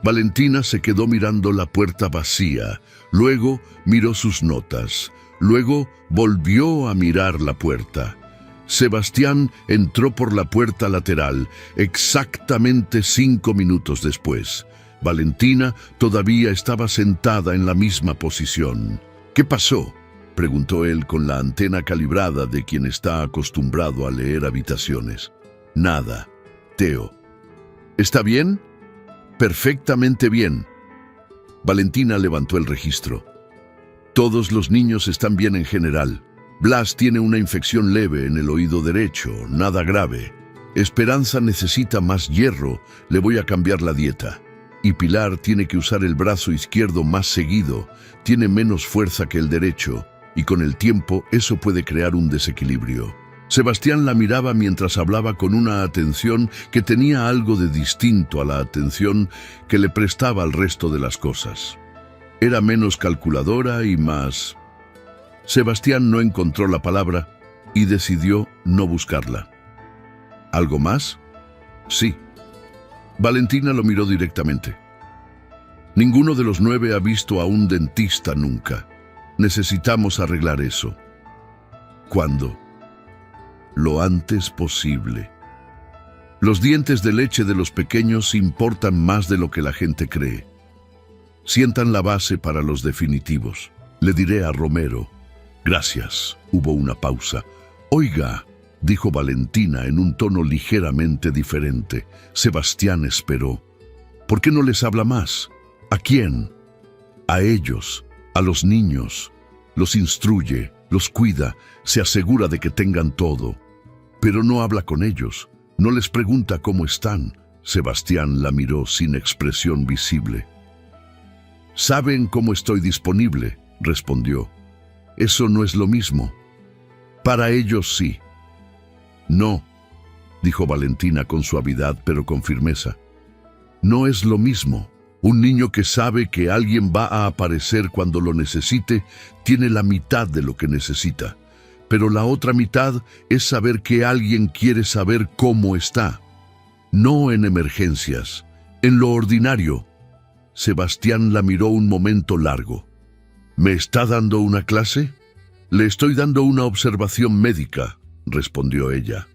A: Valentina se quedó mirando la puerta vacía, luego miró sus notas, luego volvió a mirar la puerta. Sebastián entró por la puerta lateral, exactamente 5 minutos después. Valentina todavía estaba sentada en la misma posición. ¿Qué pasó?, preguntó él con la antena calibrada de quien está acostumbrado a leer habitaciones. Nada, Teo. ¿Está bien? Perfectamente bien. Valentina levantó el registro. Todos los niños están bien en general. Blas tiene una infección leve en el oído derecho, nada grave. Esperanza necesita más hierro, le voy a cambiar la dieta. Y Pilar tiene que usar el brazo izquierdo más seguido, tiene menos fuerza que el derecho, y con el tiempo eso puede crear un desequilibrio. Sebastián la miraba mientras hablaba con una atención que tenía algo de distinto a la atención que le prestaba al resto de las cosas. Era menos calculadora y más... Sebastián no encontró la palabra y decidió no buscarla. ¿Algo más? Sí. Valentina lo miró directamente. Ninguno de los 9 ha visto a un dentista nunca. Necesitamos arreglar eso. ¿Cuándo? Lo antes posible. Los dientes de leche de los pequeños importan más de lo que la gente cree. Sientan la base para los definitivos. Le diré a Romero. Gracias. Hubo una pausa. Oiga, dijo Valentina en un tono ligeramente diferente. Sebastián esperó. ¿Por qué no les habla más? ¿A quién? A ellos, a los niños. Los instruye, los cuida, se asegura de que tengan todo. Pero no habla con ellos, no les pregunta cómo están. Sebastián la miró sin expresión visible. «Saben cómo estoy disponible», respondió. «Eso no es lo mismo. Para ellos sí». «No», dijo Valentina con suavidad pero con firmeza. «No es lo mismo. Un niño que sabe que alguien va a aparecer cuando lo necesite, tiene la mitad de lo que necesita. Pero la otra mitad es saber que alguien quiere saber cómo está. No en emergencias, en lo ordinario». Sebastián la miró un momento largo. «¿Me está dando una clase?» «Le estoy dando una observación médica», respondió ella.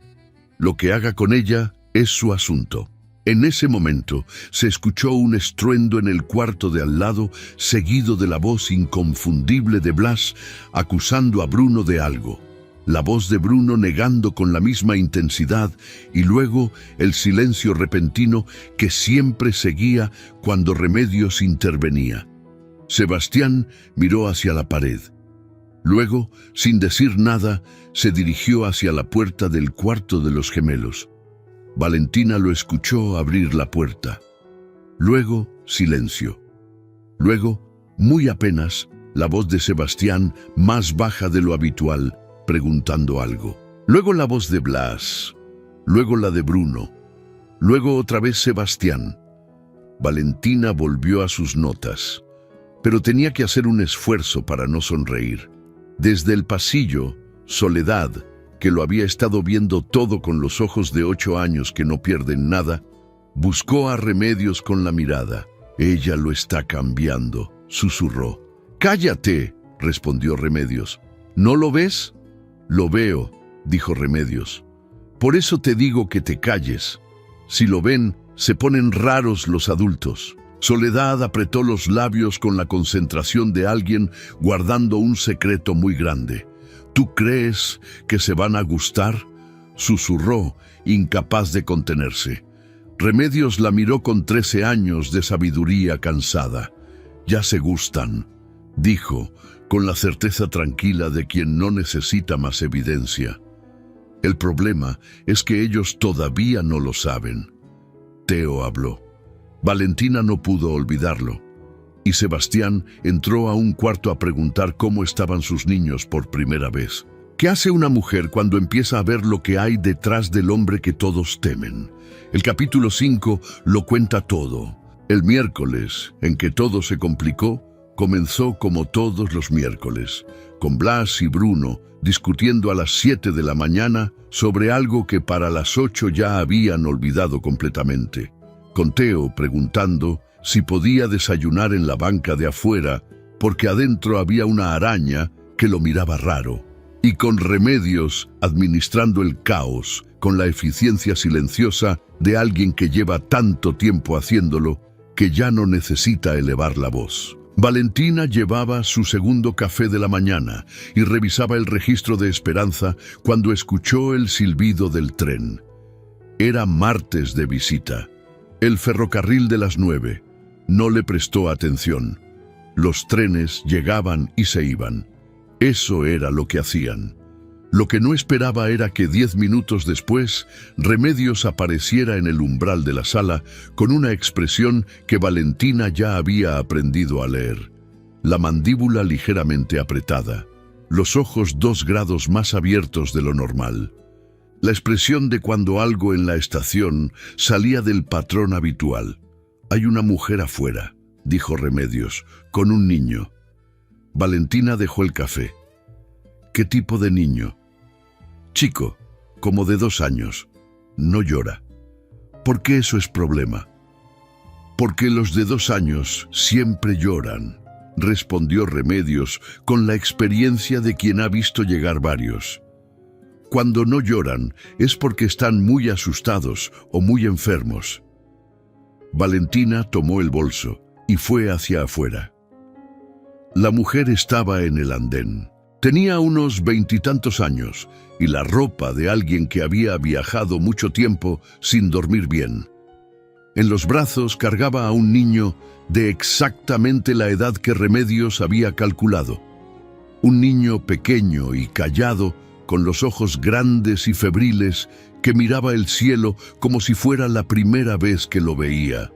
A: «Lo que haga con ella es su asunto». En ese momento se escuchó un estruendo en el cuarto de al lado, seguido de la voz inconfundible de Blas acusando a Bruno de algo. La voz de Bruno negando con la misma intensidad y luego el silencio repentino que siempre seguía cuando Remedios intervenía. Sebastián miró hacia la pared. Luego, sin decir nada, se dirigió hacia la puerta del cuarto de los gemelos. Valentina lo escuchó abrir la puerta. Luego, silencio. Luego, muy apenas, la voz de Sebastián, más baja de lo habitual, preguntando algo. Luego la voz de Blas. Luego la de Bruno. Luego otra vez Sebastián. Valentina volvió a sus notas, pero tenía que hacer un esfuerzo para no sonreír. Desde el pasillo, Soledad, que lo había estado viendo todo con los ojos de 8 años que no pierden nada, buscó a Remedios con la mirada. «Ella lo está cambiando», susurró. «Cállate», respondió Remedios. «¿No lo ves?» «Lo veo», dijo Remedios. «Por eso te digo que te calles. Si lo ven, Se ponen raros los adultos. Soledad apretó los labios con la concentración de alguien guardando un secreto muy grande. ¿Tú crees que se van a gustar?, susurró, incapaz de contenerse. Remedios la miró con 13 años de sabiduría cansada. Ya se gustan, dijo, con la certeza tranquila de quien no necesita más evidencia. El problema es que ellos todavía no lo saben. Teo habló. Valentina no pudo olvidarlo. Y Sebastián entró a un cuarto a preguntar cómo estaban sus niños por primera vez. ¿Qué hace una mujer cuando empieza a ver lo que hay detrás del hombre que todos temen? El capítulo 5 lo cuenta todo. El miércoles, en que todo se complicó, comenzó como todos los miércoles, con Blas y Bruno discutiendo a las 7 de la mañana sobre algo que para las 8 ya habían olvidado completamente. Con Teo preguntando si podía desayunar en la banca de afuera porque adentro había una araña que lo miraba raro. Y con Remedios administrando el caos con la eficiencia silenciosa de alguien que lleva tanto tiempo haciéndolo que ya no necesita elevar la voz. Valentina llevaba su segundo café de la mañana y revisaba el registro de Esperanza cuando escuchó el silbido del tren. Era martes de visita. El ferrocarril de las 9. No le prestó atención. Los trenes llegaban y se iban. Eso era lo que hacían. Lo que no esperaba era que 10 minutos después, Remedios apareciera en el umbral de la sala con una expresión que Valentina ya había aprendido a leer. La mandíbula ligeramente apretada, los ojos 2 grados más abiertos de lo normal. La expresión de cuando algo en la estación salía del patrón habitual. «Hay una mujer afuera», dijo Remedios, «con un niño». Valentina dejó el café. «¿Qué tipo de niño?» «Chico, como de 2 años. No llora». «¿Por qué eso es problema?» «Porque los de 2 años siempre lloran», respondió Remedios con la experiencia de quien ha visto llegar varios. «Cuando no lloran es porque están muy asustados o muy enfermos». Valentina tomó el bolso y fue hacia afuera. La mujer estaba en el andén. Tenía unos 20 y tantos años y la ropa de alguien que había viajado mucho tiempo sin dormir bien. En los brazos cargaba a un niño de exactamente la edad que Remedios había calculado. Un niño pequeño y callado, con los ojos grandes y febriles, que miraba el cielo como si fuera la primera vez que lo veía.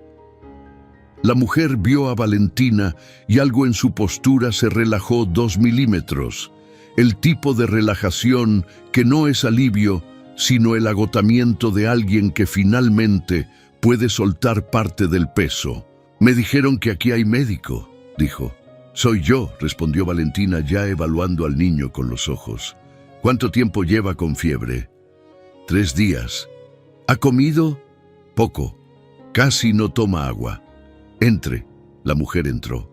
A: La mujer vio a Valentina y algo en su postura se relajó 2 milímetros. El tipo de relajación que no es alivio, sino el agotamiento de alguien que finalmente puede soltar parte del peso. «Me dijeron que aquí hay médico», dijo. «Soy yo», respondió Valentina, ya evaluando al niño con los ojos. «¿Cuánto tiempo lleva con fiebre?» 3 días. «¿Ha comido?» «Poco. Casi no toma agua». «Entre». La mujer entró.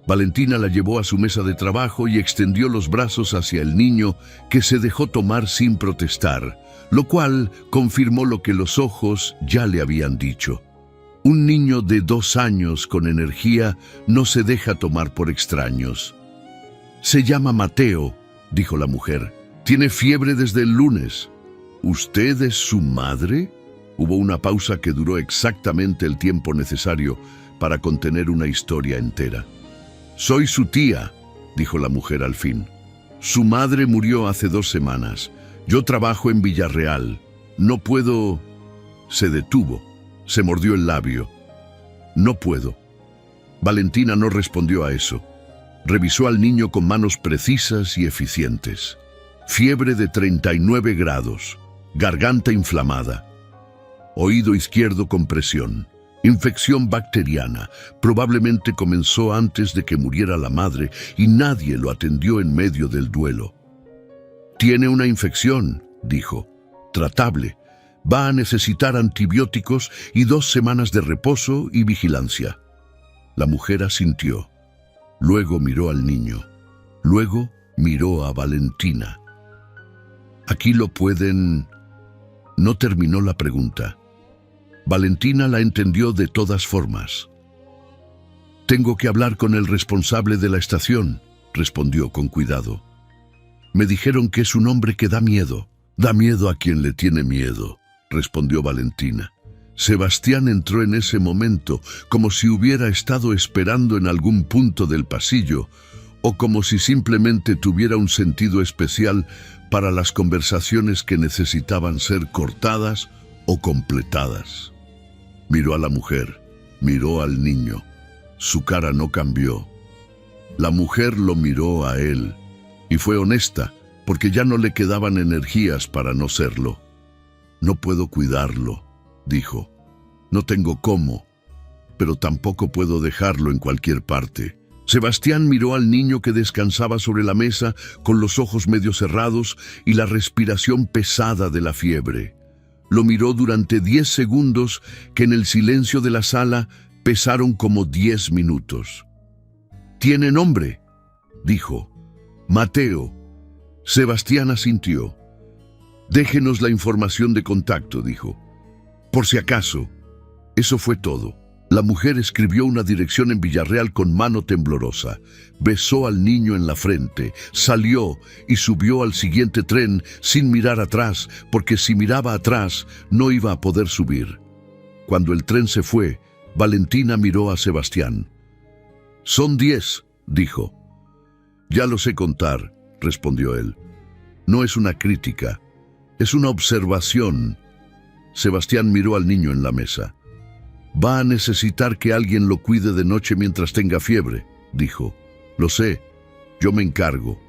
A: Valentina la llevó a su mesa de trabajo y extendió los brazos hacia el niño, que se dejó tomar sin protestar, lo cual confirmó lo que los ojos ya le habían dicho. Un niño de 2 años con energía no se deja tomar por extraños. «Se llama Mateo», dijo la mujer. «Tiene fiebre desde el lunes». «¿Usted es su madre?» Hubo una pausa que duró exactamente el tiempo necesario para contener una historia entera. «Soy su tía», dijo la mujer al fin. «Su madre murió hace 2 semanas. Yo trabajo en Villarreal. No puedo...» Se detuvo. Se mordió el labio. «No puedo». Valentina no respondió a eso. Revisó al niño con manos precisas y eficientes. Fiebre de 39 grados. Garganta inflamada. Oído izquierdo con presión. Infección bacteriana. Probablemente comenzó antes de que muriera la madre y nadie lo atendió en medio del duelo. «Tiene una infección», dijo. «Tratable. Va a necesitar antibióticos y 2 semanas de reposo y vigilancia». La mujer asintió. Luego miró al niño. Luego miró a Valentina. «Aquí lo pueden...» No terminó la pregunta. Valentina la entendió de todas formas. «Tengo que hablar con el responsable de la estación», respondió con cuidado. «Me dijeron que es un hombre que da miedo». «Da miedo a quien le tiene miedo», respondió Valentina. Sebastián entró en ese momento como si hubiera estado esperando en algún punto del pasillo o como si simplemente tuviera un sentido especial para las conversaciones que necesitaban ser cortadas o completadas. Miró a la mujer, miró al niño. Su cara no cambió. La mujer lo miró a él y fue honesta, porque ya no le quedaban energías para no serlo. «No puedo cuidarlo», dijo. «No tengo cómo, pero tampoco puedo dejarlo en cualquier parte». Sebastián miró al niño que descansaba sobre la mesa con los ojos medio cerrados y la respiración pesada de la fiebre. Lo miró durante 10 segundos que en el silencio de la sala pesaron como 10 minutos. «¿Tiene nombre?», dijo. «Mateo». Sebastián asintió. «Déjenos la información de contacto», dijo. «Por si acaso». Eso fue todo. La mujer escribió una dirección en Villarreal con mano temblorosa. Besó al niño en la frente, salió y subió al siguiente tren sin mirar atrás, porque si miraba atrás no iba a poder subir. Cuando el tren se fue, Valentina miró a Sebastián. «Son 10», dijo. «Ya lo sé contar», respondió él. «No es una crítica, es una observación». Sebastián miró al niño en la mesa. «Va a necesitar que alguien lo cuide de noche mientras tenga fiebre», dijo. «Lo sé, yo me encargo.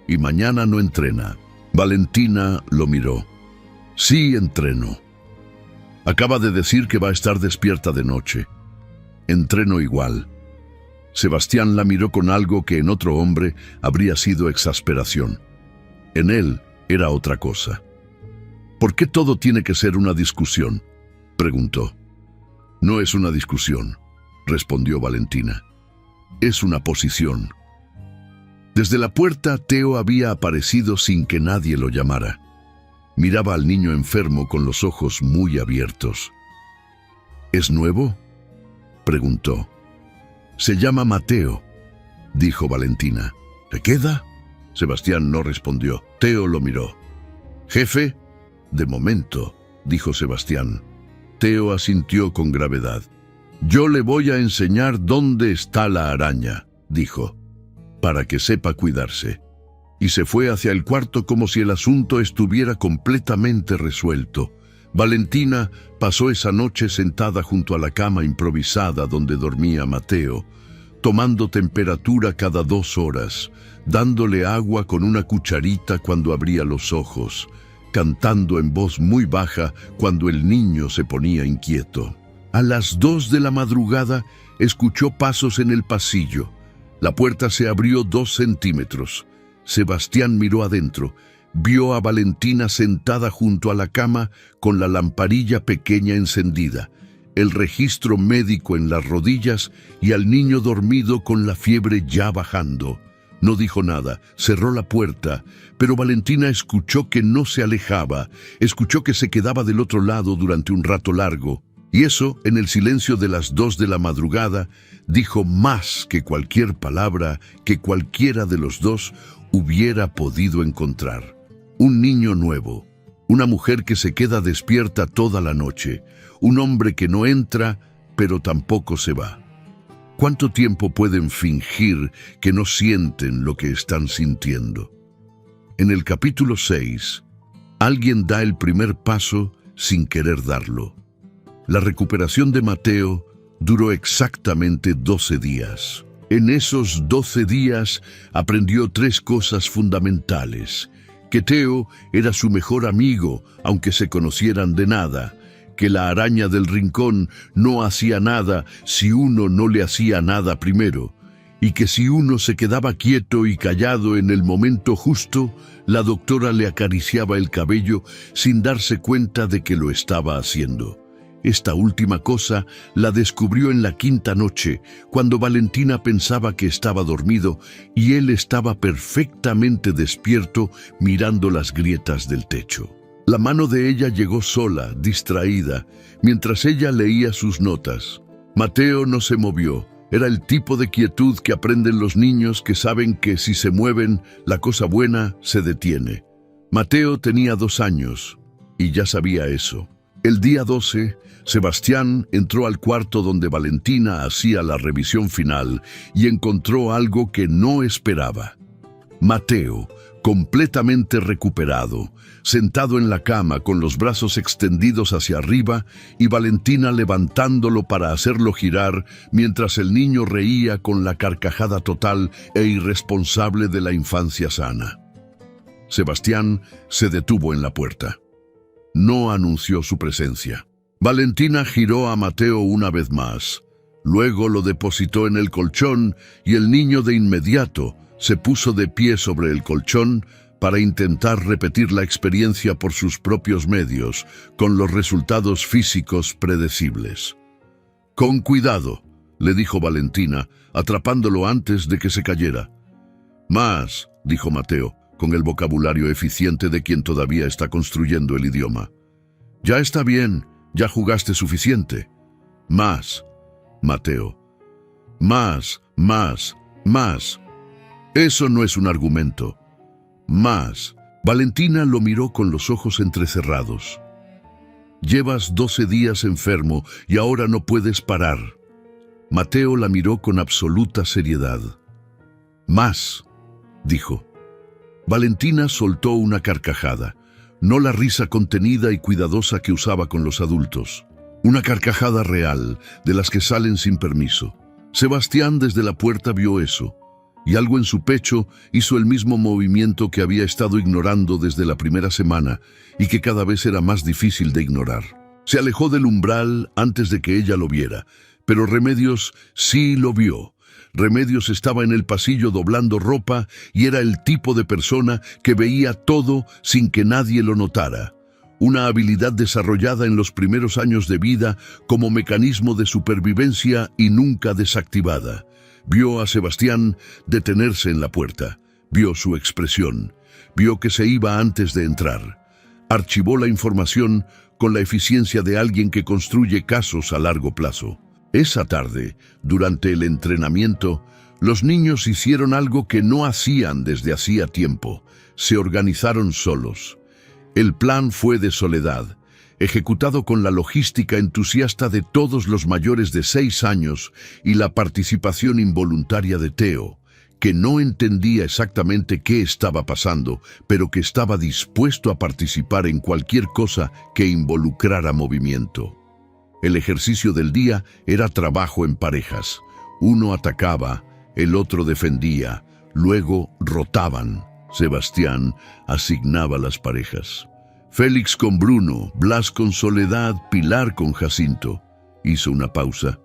A: Y mañana no entrena». Valentina lo miró. «Sí, entreno. Acaba de decir que va a estar despierta de noche. Entreno igual». Sebastián la miró con algo que en otro hombre habría sido exasperación. En él era otra cosa. «¿Por qué todo tiene que ser una discusión?», preguntó. «No es una discusión», respondió Valentina. «Es una posición». Desde la puerta, Teo había aparecido sin que nadie lo llamara. Miraba al niño enfermo con los ojos muy abiertos. «¿Es nuevo?», preguntó. «Se llama Mateo», dijo Valentina. «¿Se queda?». Sebastián no respondió. Teo lo miró. «¿Jefe?». «De momento», dijo Sebastián. Teo asintió con gravedad. «Yo le voy a enseñar dónde está la araña», dijo, «para que sepa cuidarse». Y se fue hacia el cuarto como si el asunto estuviera completamente resuelto. Valentina pasó esa noche sentada junto a la cama improvisada donde dormía Mateo, tomando temperatura cada 2 horas, dándole agua con una cucharita cuando abría los ojos, cantando en voz muy baja cuando el niño se ponía inquieto. A las 2 de la madrugada escuchó pasos en el pasillo. La puerta se abrió 2 centímetros. Sebastián miró adentro. Vio a Valentina sentada junto a la cama con la lamparilla pequeña encendida, el registro médico en las rodillas y al niño dormido con la fiebre ya bajando. No dijo nada, cerró la puerta, pero Valentina escuchó que no se alejaba, escuchó que se quedaba del otro lado durante un rato largo, y eso, en el silencio de las 2 de la madrugada, dijo más que cualquier palabra que cualquiera de los dos hubiera podido encontrar. Un niño nuevo, una mujer que se queda despierta toda la noche, un hombre que no entra, pero tampoco se va. ¿Cuánto tiempo pueden fingir que no sienten lo que están sintiendo? En el capítulo 6, alguien da el primer paso sin querer darlo. La recuperación de Mateo duró exactamente 12 días. En esos 12 días aprendió 3 cosas fundamentales: que Teo era su mejor amigo, aunque se conocieran de nada, que la araña del rincón no hacía nada si uno no le hacía nada primero, y que si uno se quedaba quieto y callado en el momento justo, la doctora le acariciaba el cabello sin darse cuenta de que lo estaba haciendo. Esta última cosa la descubrió en la 5ª noche, cuando Valentina pensaba que estaba dormido y él estaba perfectamente despierto mirando las grietas del techo. La mano de ella llegó sola, distraída, mientras ella leía sus notas. Mateo no se movió. Era el tipo de quietud que aprenden los niños que saben que si se mueven, la cosa buena se detiene. Mateo tenía 2 años y ya sabía eso. El día 12, Sebastián entró al cuarto donde Valentina hacía la revisión final y encontró algo que no esperaba. Mateo, completamente recuperado, sentado en la cama con los brazos extendidos hacia arriba y Valentina levantándolo para hacerlo girar mientras el niño reía con la carcajada total e irresponsable de la infancia sana. Sebastián se detuvo en la puerta. No anunció su presencia. Valentina giró a Mateo una vez más. Luego lo depositó en el colchón y el niño de inmediato se puso de pie sobre el colchón para intentar repetir la experiencia por sus propios medios, con los resultados físicos predecibles. «Con cuidado», le dijo Valentina, atrapándolo antes de que se cayera. «Más», dijo Mateo, con el vocabulario eficiente de quien todavía está construyendo el idioma. «Ya está bien, ya jugaste suficiente». «Más», Mateo. «Más, más, más». Eso no es un argumento. Más. Valentina lo miró con los ojos entrecerrados. Llevas 12 días enfermo y ahora no puedes parar. Mateo la miró con absoluta seriedad. Más, dijo. Valentina soltó una carcajada, no la risa contenida y cuidadosa que usaba con los adultos. Una carcajada real, de las que salen sin permiso. Sebastián desde la puerta vio eso. Y algo en su pecho hizo el mismo movimiento que había estado ignorando desde la primera semana y que cada vez era más difícil de ignorar. Se alejó del umbral antes de que ella lo viera, pero Remedios sí lo vio. Remedios estaba en el pasillo doblando ropa y era el tipo de persona que veía todo sin que nadie lo notara. Una habilidad desarrollada en los primeros años de vida como mecanismo de supervivencia y nunca desactivada. Vio a Sebastián detenerse en la puerta, vio su expresión, vio que se iba antes de entrar. Archivó la información con la eficiencia de alguien que construye casos a largo plazo. Esa tarde, durante el entrenamiento, los niños hicieron algo que no hacían desde hacía tiempo. Se organizaron solos. El plan fue de Soledad, ejecutado con la logística entusiasta de todos los mayores de 6 años y la participación involuntaria de Teo, que no entendía exactamente qué estaba pasando, pero que estaba dispuesto a participar en cualquier cosa que involucrara movimiento. El ejercicio del día era trabajo en parejas. Uno atacaba, el otro defendía, luego rotaban. Sebastián asignaba las parejas. Félix con Bruno, Blas con Soledad, Pilar con Jacinto. Hizo una pausa.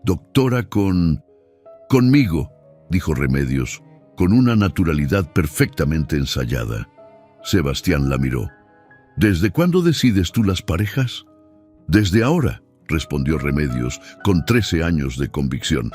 A: Doctora conmigo, dijo Remedios, con una naturalidad perfectamente ensayada. Sebastián la miró. ¿Desde cuándo decides tú las parejas? Desde ahora, respondió Remedios, con 13 años de convicción.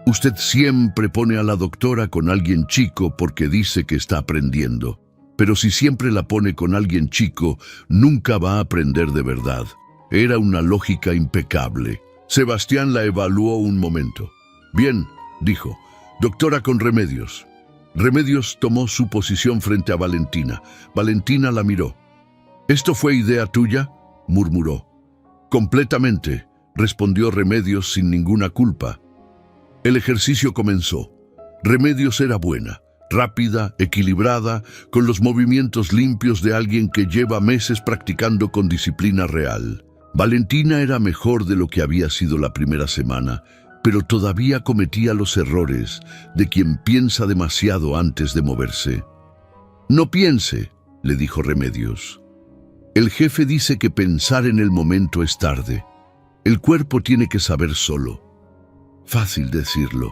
A: Usted siempre pone a la doctora con alguien chico porque dice que está aprendiendo. Pero si siempre la pone con alguien chico, nunca va a aprender de verdad. Era una lógica impecable. Sebastián la evaluó un momento. Bien, dijo, doctora con Remedios. Remedios tomó su posición frente a Valentina. Valentina la miró. ¿Esto fue idea tuya?, murmuró. Completamente, respondió Remedios sin ninguna culpa. El ejercicio comenzó. Remedios era buena. Rápida, equilibrada, con los movimientos limpios de alguien que lleva meses practicando con disciplina real. Valentina era mejor de lo que había sido la primera semana, pero todavía cometía los errores de quien piensa demasiado antes de moverse. No piense, le dijo Remedios. El jefe dice que pensar en el momento es tarde. El cuerpo tiene que saber solo. Fácil decirlo,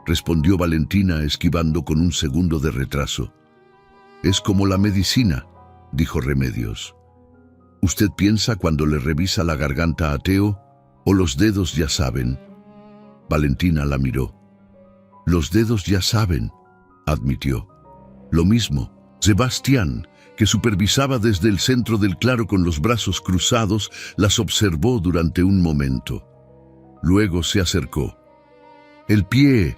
A: respondió Valentina esquivando con un segundo de retraso. Es como la medicina, dijo Remedios. ¿Usted piensa cuando le revisa la garganta a Teo o los dedos ya saben? Valentina la miró. Los dedos ya saben, admitió. Lo mismo, Sebastián, que supervisaba desde el centro del claro con los brazos cruzados, las observó durante un momento. Luego se acercó. «El pie»,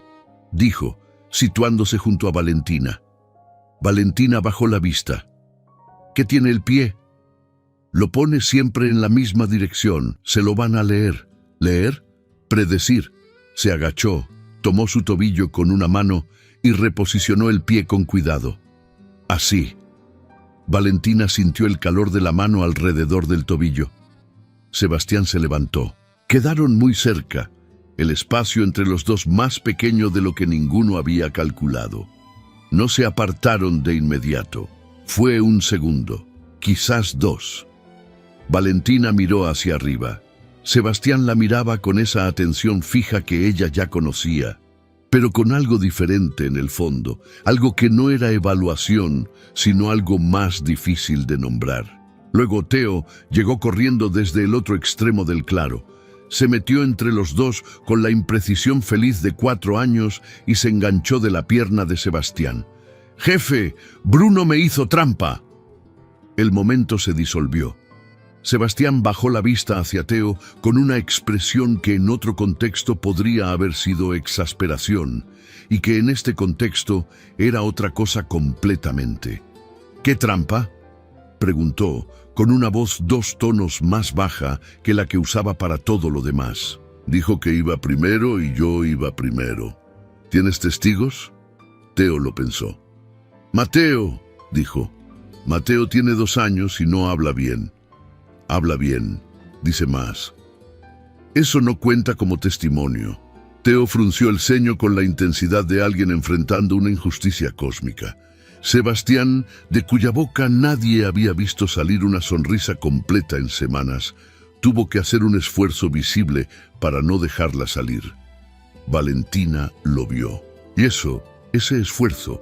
A: dijo, situándose junto a Valentina. Valentina bajó la vista. «¿Qué tiene el pie?» «Lo pone siempre en la misma dirección. Se lo van a leer». «¿Leer?» «Predecir». Se agachó, tomó su tobillo con una mano y reposicionó el pie con cuidado. «Así». Valentina sintió el calor de la mano alrededor del tobillo. Sebastián se levantó. Quedaron muy cerca, el espacio entre los dos más pequeño de lo que ninguno había calculado. No se apartaron de inmediato. Fue un segundo, quizás dos. Valentina miró hacia arriba. Sebastián la miraba con esa atención fija que ella ya conocía, pero con algo diferente en el fondo, algo que no era evaluación, sino algo más difícil de nombrar. Luego Teo llegó corriendo desde el otro extremo del claro. Se metió entre los dos con la imprecisión feliz de 4 años y se enganchó de la pierna de Sebastián. «Jefe, Bruno me hizo trampa». El momento se disolvió. Sebastián bajó la vista hacia Teo con una expresión que en otro contexto podría haber sido exasperación y que en este contexto era otra cosa completamente. «¿Qué trampa?», preguntó, con una voz 2 tonos más baja que la que usaba para todo lo demás. «Dijo que iba primero y yo iba primero. ¿Tienes testigos?». Teo lo pensó. «Mateo», dijo. «Mateo tiene 2 años y no habla bien». «Habla bien», dice más. «Eso no cuenta como testimonio». Teo frunció el ceño con la intensidad de alguien enfrentando una injusticia cósmica. Sebastián, de cuya boca nadie había visto salir una sonrisa completa en semanas, tuvo que hacer un esfuerzo visible para no dejarla salir. Valentina lo vio. Y ese esfuerzo,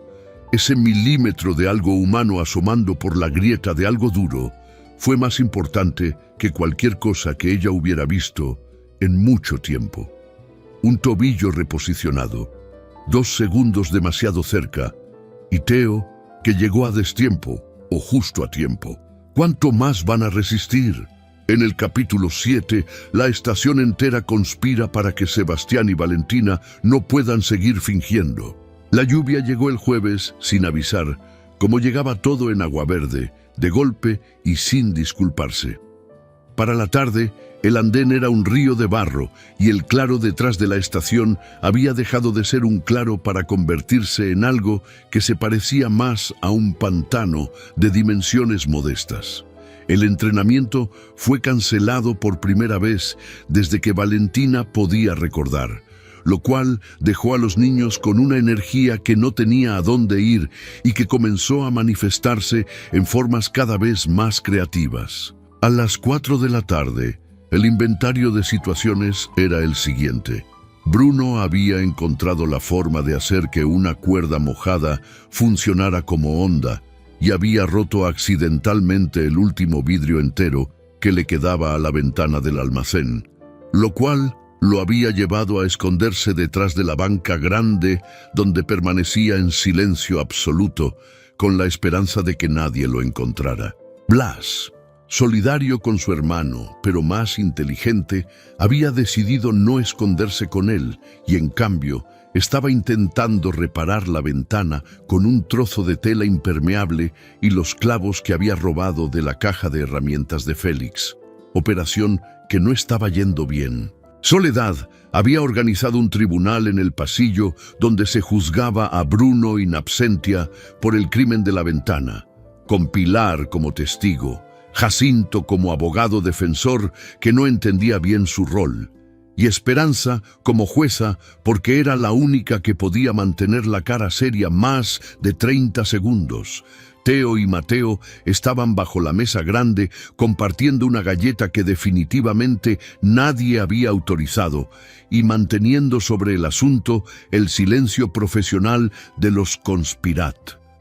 A: ese milímetro de algo humano asomando por la grieta de algo duro, fue más importante que cualquier cosa que ella hubiera visto en mucho tiempo. Un tobillo reposicionado, 2 segundos demasiado cerca, y Teo, que llegó a destiempo, o justo a tiempo. ¿Cuánto más van a resistir? En el capítulo 7, la estación entera conspira para que Sebastián y Valentina no puedan seguir fingiendo. La lluvia llegó el jueves sin avisar, como llegaba todo en Aguaverde, de golpe y sin disculparse. Para la tarde, el andén era un río de barro y el claro detrás de la estación había dejado de ser un claro para convertirse en algo que se parecía más a un pantano de dimensiones modestas. El entrenamiento fue cancelado por primera vez desde que Valentina podía recordar, lo cual dejó a los niños con una energía que no tenía a dónde ir y que comenzó a manifestarse en formas cada vez más creativas. A las 4 de la tarde, el inventario de situaciones era el siguiente. Bruno había encontrado la forma de hacer que una cuerda mojada funcionara como onda y había roto accidentalmente el último vidrio entero que le quedaba a la ventana del almacén, lo cual lo había llevado a esconderse detrás de la banca grande donde permanecía en silencio absoluto con la esperanza de que nadie lo encontrara. Blas, solidario con su hermano, pero más inteligente, había decidido no esconderse con él y, en cambio, estaba intentando reparar la ventana con un trozo de tela impermeable y los clavos que había robado de la caja de herramientas de Félix. Operación que no estaba yendo bien. Soledad había organizado un tribunal en el pasillo donde se juzgaba a Bruno in absentia por el crimen de la ventana, con Pilar como testigo, Jacinto como abogado defensor que no entendía bien su rol, y Esperanza como jueza porque era la única que podía mantener la cara seria más de 30 segundos. Teo y Mateo estaban bajo la mesa grande compartiendo una galleta que definitivamente nadie había autorizado y manteniendo sobre el asunto el silencio profesional de los conspirat.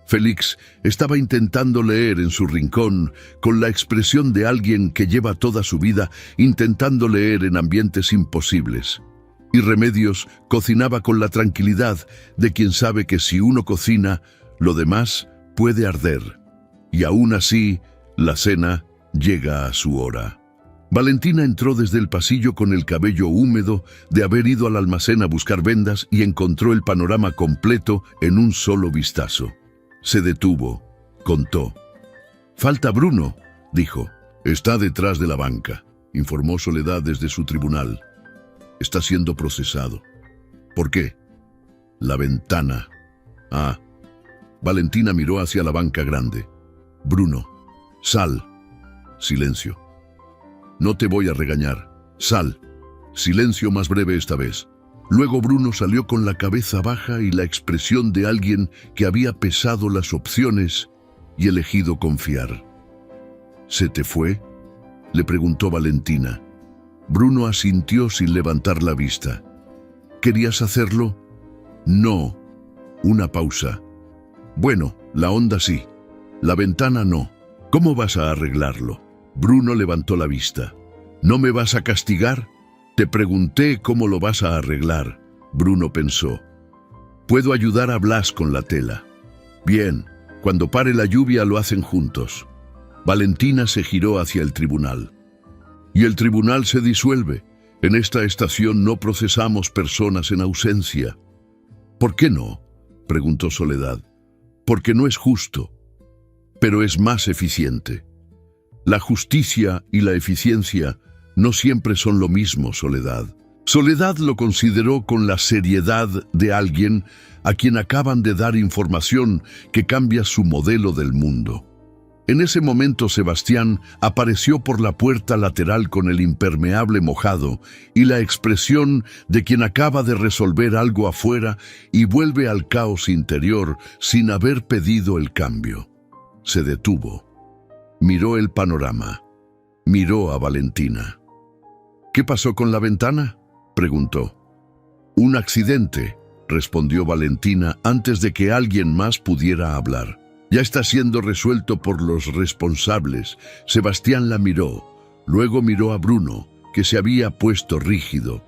A: Félix estaba intentando leer en su rincón con la expresión de alguien que lleva toda su vida intentando leer en ambientes imposibles. Y Remedios cocinaba con la tranquilidad de quien sabe que si uno cocina, lo demás puede arder. Y aún así, la cena llega a su hora. Valentina entró desde el pasillo con el cabello húmedo de haber ido al almacén a buscar vendas y encontró el panorama completo en un solo vistazo. Se detuvo, contó. «Falta Bruno», dijo. «Está detrás de la banca», informó Soledad desde su tribunal. «Está siendo procesado». «¿Por qué?» «La ventana». «Ah». Valentina miró hacia la banca grande. «Bruno, sal». Silencio. «No te voy a regañar. Sal». Silencio más breve esta vez. Luego Bruno salió con la cabeza baja y la expresión de alguien que había pesado las opciones y elegido confiar. «¿Se te fue?», le preguntó Valentina. Bruno asintió sin levantar la vista. «¿Querías hacerlo?». «No». Una pausa. «Bueno, la onda sí. La ventana no. ¿Cómo vas a arreglarlo?». Bruno levantó la vista. «¿No me vas a castigar?». «Te pregunté cómo lo vas a arreglar». Bruno pensó. «Puedo ayudar a Blas con la tela». «Bien, cuando pare la lluvia lo hacen juntos». Valentina se giró hacia el tribunal. «Y el tribunal se disuelve. En esta estación no procesamos personas en ausencia». «¿Por qué no?», preguntó Soledad. «Porque no es justo, pero es más eficiente». «La justicia y la eficiencia no siempre son lo mismo, Soledad». Soledad lo consideró con la seriedad de alguien a quien acaban de dar información que cambia su modelo del mundo. En ese momento Sebastián apareció por la puerta lateral con el impermeable mojado y la expresión de quien acaba de resolver algo afuera y vuelve al caos interior sin haber pedido el cambio. Se detuvo. Miró el panorama. Miró a Valentina. «¿Qué pasó con la ventana?», preguntó. «Un accidente», respondió Valentina antes de que alguien más pudiera hablar. «Ya está siendo resuelto por los responsables». Sebastián la miró. Luego miró a Bruno, que se había puesto rígido.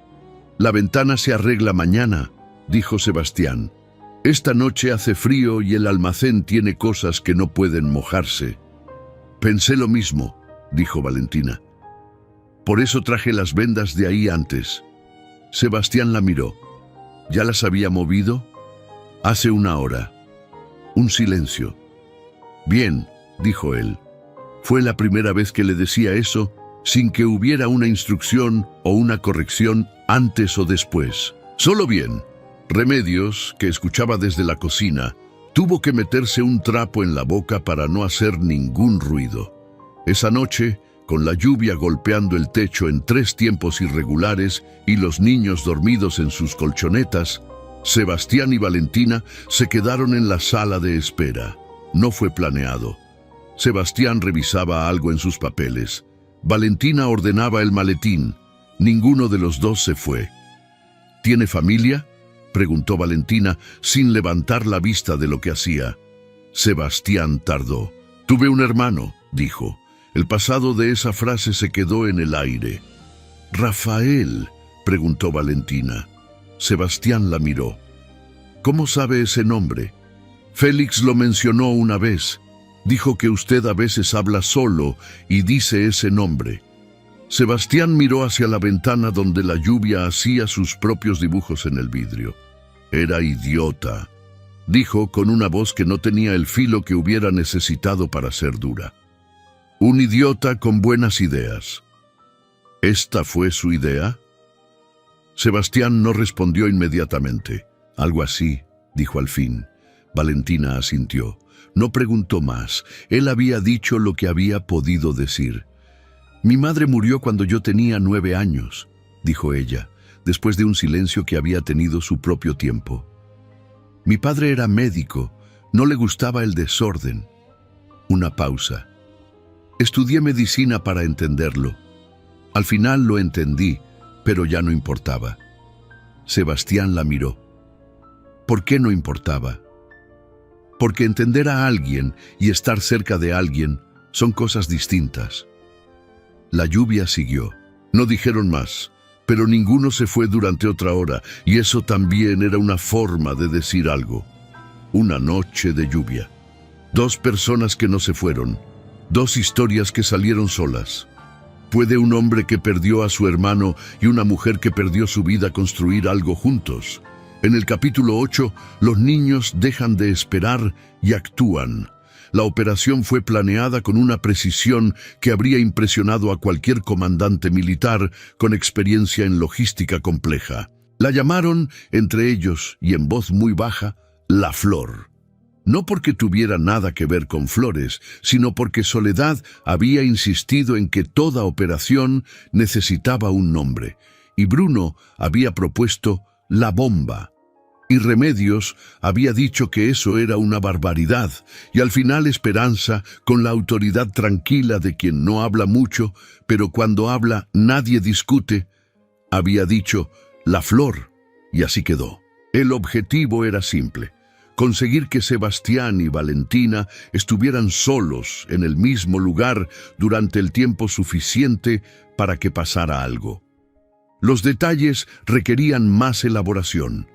A: «La ventana se arregla mañana», dijo Sebastián. «Esta noche hace frío y el almacén tiene cosas que no pueden mojarse». «Pensé lo mismo», dijo Valentina. «Por eso traje las vendas de ahí antes». Sebastián la miró. «¿Ya las había movido?». «Hace una hora». Un silencio. «Bien», dijo él. Fue la primera vez que le decía eso sin que hubiera una instrucción o una corrección antes o después. «Solo bien». Remedios, que escuchaba desde la cocina, tuvo que meterse un trapo en la boca para no hacer ningún ruido. Esa noche, con la lluvia golpeando el techo en 3 tiempos irregulares y los niños dormidos en sus colchonetas, Sebastián y Valentina se quedaron en la sala de espera. No fue planeado. Sebastián revisaba algo en sus papeles. Valentina ordenaba el maletín. Ninguno de los dos se fue. «¿Tiene familia?», preguntó Valentina sin levantar la vista de lo que hacía. Sebastián tardó. «Tuve un hermano», dijo. El pasado de esa frase se quedó en el aire. «¿Rafael?», preguntó Valentina. Sebastián la miró. «¿Cómo sabe ese nombre?». «Félix lo mencionó una vez. Dijo que usted a veces habla solo y dice ese nombre». Sebastián miró hacia la ventana donde la lluvia hacía sus propios dibujos en el vidrio. «Era idiota», dijo con una voz que no tenía el filo que hubiera necesitado para ser dura. «Un idiota con buenas ideas». ¿Esta fue su idea? Sebastián no respondió inmediatamente. «Algo así», dijo al fin. Valentina asintió. No preguntó más. Él había dicho lo que había podido decir. «Mi madre murió cuando yo tenía 9 años», dijo ella, después de un silencio que había tenido su propio tiempo. «Mi padre era médico. No le gustaba el desorden». Una pausa. «Estudié medicina para entenderlo. Al final lo entendí, pero ya no importaba». Sebastián la miró. «¿Por qué no importaba?». «Porque entender a alguien y estar cerca de alguien son cosas distintas». La lluvia siguió. No dijeron más, pero ninguno se fue durante otra hora, y eso también era una forma de decir algo. Una noche de lluvia. Dos personas que no se fueron, dos historias que salieron solas. ¿Puede un hombre que perdió a su hermano y una mujer que perdió su vida construir algo juntos? En el capítulo 8, los niños dejan de esperar y actúan. La operación fue planeada con una precisión que habría impresionado a cualquier comandante militar con experiencia en logística compleja. La llamaron, entre ellos y en voz muy baja, La Flor. No porque tuviera nada que ver con flores, sino porque Soledad había insistido en que toda operación necesitaba un nombre, y Bruno había propuesto La Bomba. Y Remedios había dicho que eso era una barbaridad, y al final Esperanza, con la autoridad tranquila de quien no habla mucho, pero cuando habla nadie discute, había dicho La Flor, y así quedó. El objetivo era simple: conseguir que Sebastián y Valentina estuvieran solos en el mismo lugar durante el tiempo suficiente para que pasara algo. Los detalles requerían más elaboración.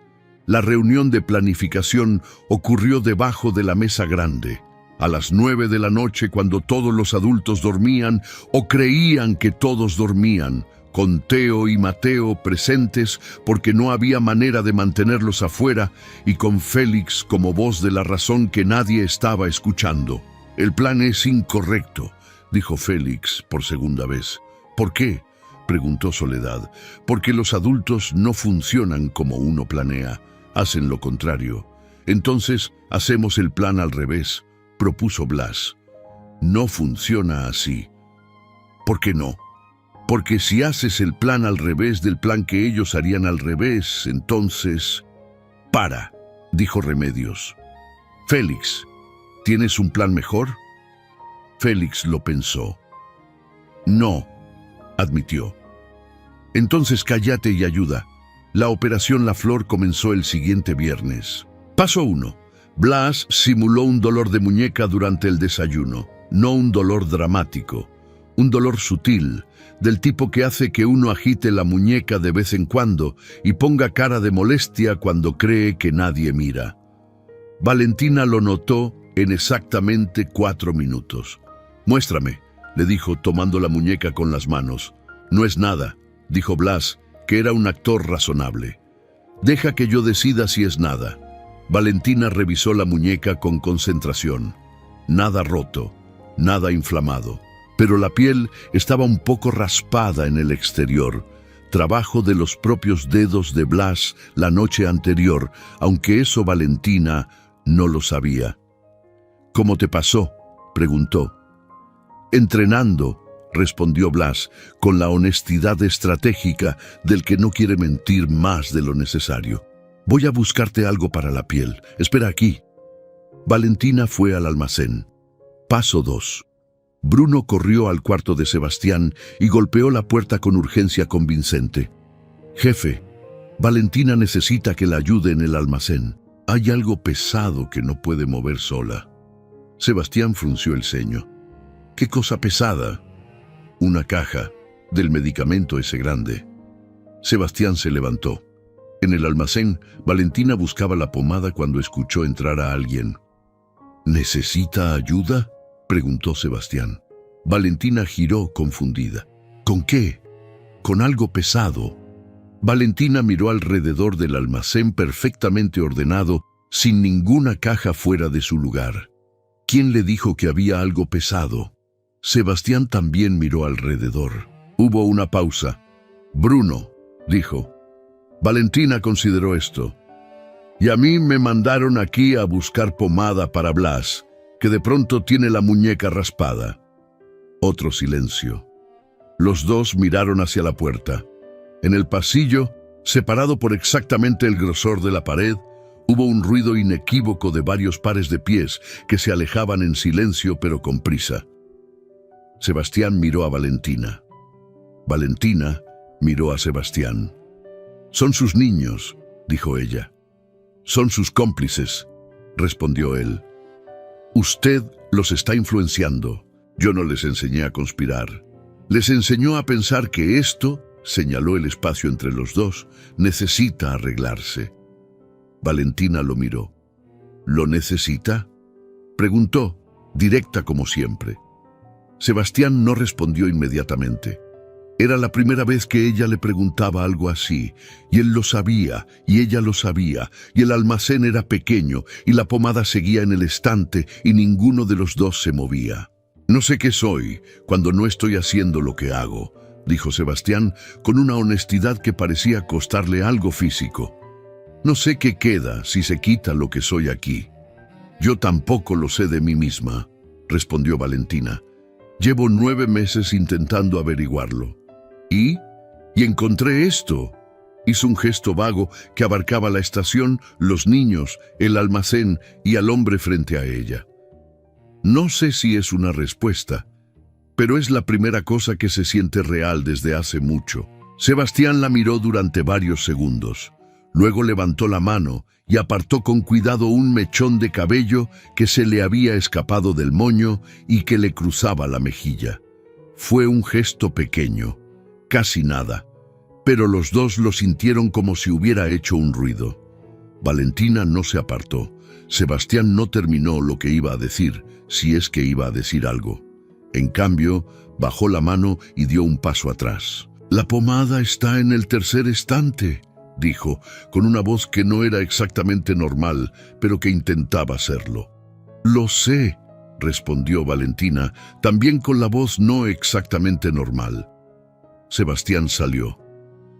A: La reunión de planificación ocurrió debajo de la mesa grande, a las 9 de la noche, cuando todos los adultos dormían o creían que todos dormían, con Teo y Mateo presentes porque no había manera de mantenerlos afuera, y con Félix como voz de la razón que nadie estaba escuchando. «El plan es incorrecto», dijo Félix por segunda vez. «¿Por qué?», preguntó Soledad. «Porque los adultos no funcionan como uno planea, hacen lo contrario». «Entonces hacemos el plan al revés», propuso Blas. «No funciona así». «¿Por qué no?». «Porque si haces el plan al revés del plan que ellos harían al revés, entonces...». «Para», dijo Remedios. «Félix, ¿tienes un plan mejor?». Félix lo pensó. «No», admitió. «Entonces cállate y ayuda». La operación La Flor comenzó el siguiente viernes. Paso 1. Blas simuló un dolor de muñeca durante el desayuno. No un dolor dramático, un dolor sutil, del tipo que hace que uno agite la muñeca de vez en cuando y ponga cara de molestia cuando cree que nadie mira. Valentina lo notó en exactamente 4 minutos. «Muéstrame», le dijo tomando la muñeca con las manos. «No es nada», dijo Blas, que era un actor razonable. «Deja que yo decida si es nada». Valentina revisó la muñeca con concentración. Nada roto, nada inflamado. Pero la piel estaba un poco raspada en el exterior, trabajo de los propios dedos de Blas la noche anterior, aunque eso Valentina no lo sabía. «¿Cómo te pasó?», preguntó. «Entrenando», respondió Blas, con la honestidad estratégica del que no quiere mentir más de lo necesario. «Voy a buscarte algo para la piel. Espera aquí». Valentina fue al almacén. Paso 2. Bruno corrió al cuarto de Sebastián y golpeó la puerta con urgencia convincente. «Jefe, Valentina necesita que la ayude en el almacén. Hay algo pesado que no puede mover sola». Sebastián frunció el ceño. «¿Qué cosa pesada?». «Una caja del medicamento ese grande». Sebastián se levantó. En el almacén, Valentina buscaba la pomada cuando escuchó entrar a alguien. «¿Necesita ayuda?», preguntó Sebastián. Valentina giró confundida. «¿Con qué?». «Con algo pesado». Valentina miró alrededor del almacén perfectamente ordenado, sin ninguna caja fuera de su lugar. ¿Quién le dijo que había algo pesado? Sebastián también miró alrededor. Hubo una pausa. «Bruno», dijo. Valentina consideró esto. «Y a mí me mandaron aquí a buscar pomada para Blas, que de pronto tiene la muñeca raspada». Otro silencio. Los dos miraron hacia la puerta. En el pasillo, separado por exactamente el grosor de la pared, hubo un ruido inequívoco de varios pares de pies que se alejaban en silencio pero con prisa. Sebastián miró a Valentina. Valentina miró a Sebastián. «Son sus niños», dijo ella. «Son sus cómplices», respondió él. «Usted los está influenciando. Yo no les enseñé a conspirar. Les enseñó a pensar que esto», señaló el espacio entre los dos, «necesita arreglarse». Valentina lo miró. «¿Lo necesita?», Preguntó, directa como siempre. Sebastián no respondió inmediatamente. Era la primera vez que ella le preguntaba algo así, y él lo sabía, y ella lo sabía, y el almacén era pequeño, y la pomada seguía en el estante, y ninguno de los dos se movía. «No sé qué soy cuando no estoy haciendo lo que hago», dijo Sebastián con una honestidad que parecía costarle algo físico. «No sé qué queda si se quita lo que soy aquí». «Yo tampoco lo sé de mí misma», respondió Valentina. «Llevo 9 meses intentando averiguarlo. ¿Y encontré esto». Hizo un gesto vago que abarcaba la estación, los niños, el almacén y al hombre frente a ella. «No sé si es una respuesta, pero es la primera cosa que se siente real desde hace mucho». Sebastián la miró durante varios segundos. Luego levantó la mano y apartó con cuidado un mechón de cabello que se le había escapado del moño y que le cruzaba la mejilla. Fue un gesto pequeño, casi nada, pero los dos lo sintieron como si hubiera hecho un ruido. Valentina no se apartó. Sebastián no terminó lo que iba a decir, si es que iba a decir algo. En cambio, bajó la mano y dio un paso atrás. «La pomada está en el tercer estante», dijo, con una voz que no era exactamente normal, pero que intentaba serlo. «Lo sé», respondió Valentina, también con la voz no exactamente normal. Sebastián salió.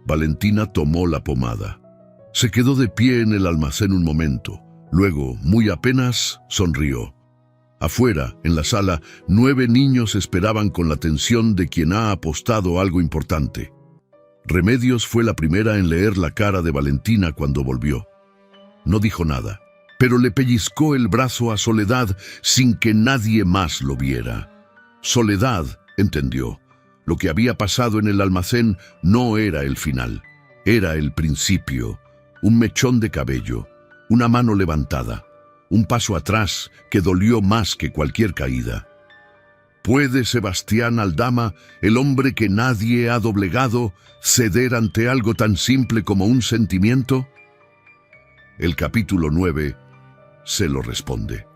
A: Valentina tomó la pomada. Se quedó de pie en el almacén un momento. Luego, muy apenas, sonrió. Afuera, en la sala, 9 niños esperaban con la tensión de quien ha apostado algo importante. Remedios fue la primera en leer la cara de Valentina cuando volvió. No dijo nada, pero le pellizcó el brazo a Soledad sin que nadie más lo viera. Soledad entendió. Lo que había pasado en el almacén no era el final, era el principio. Un mechón de cabello, una mano levantada, un paso atrás que dolió más que cualquier caída. ¿Puede Sebastián Aldama, el hombre que nadie ha doblegado, ceder ante algo tan simple como un sentimiento? El capítulo 9 se lo responde.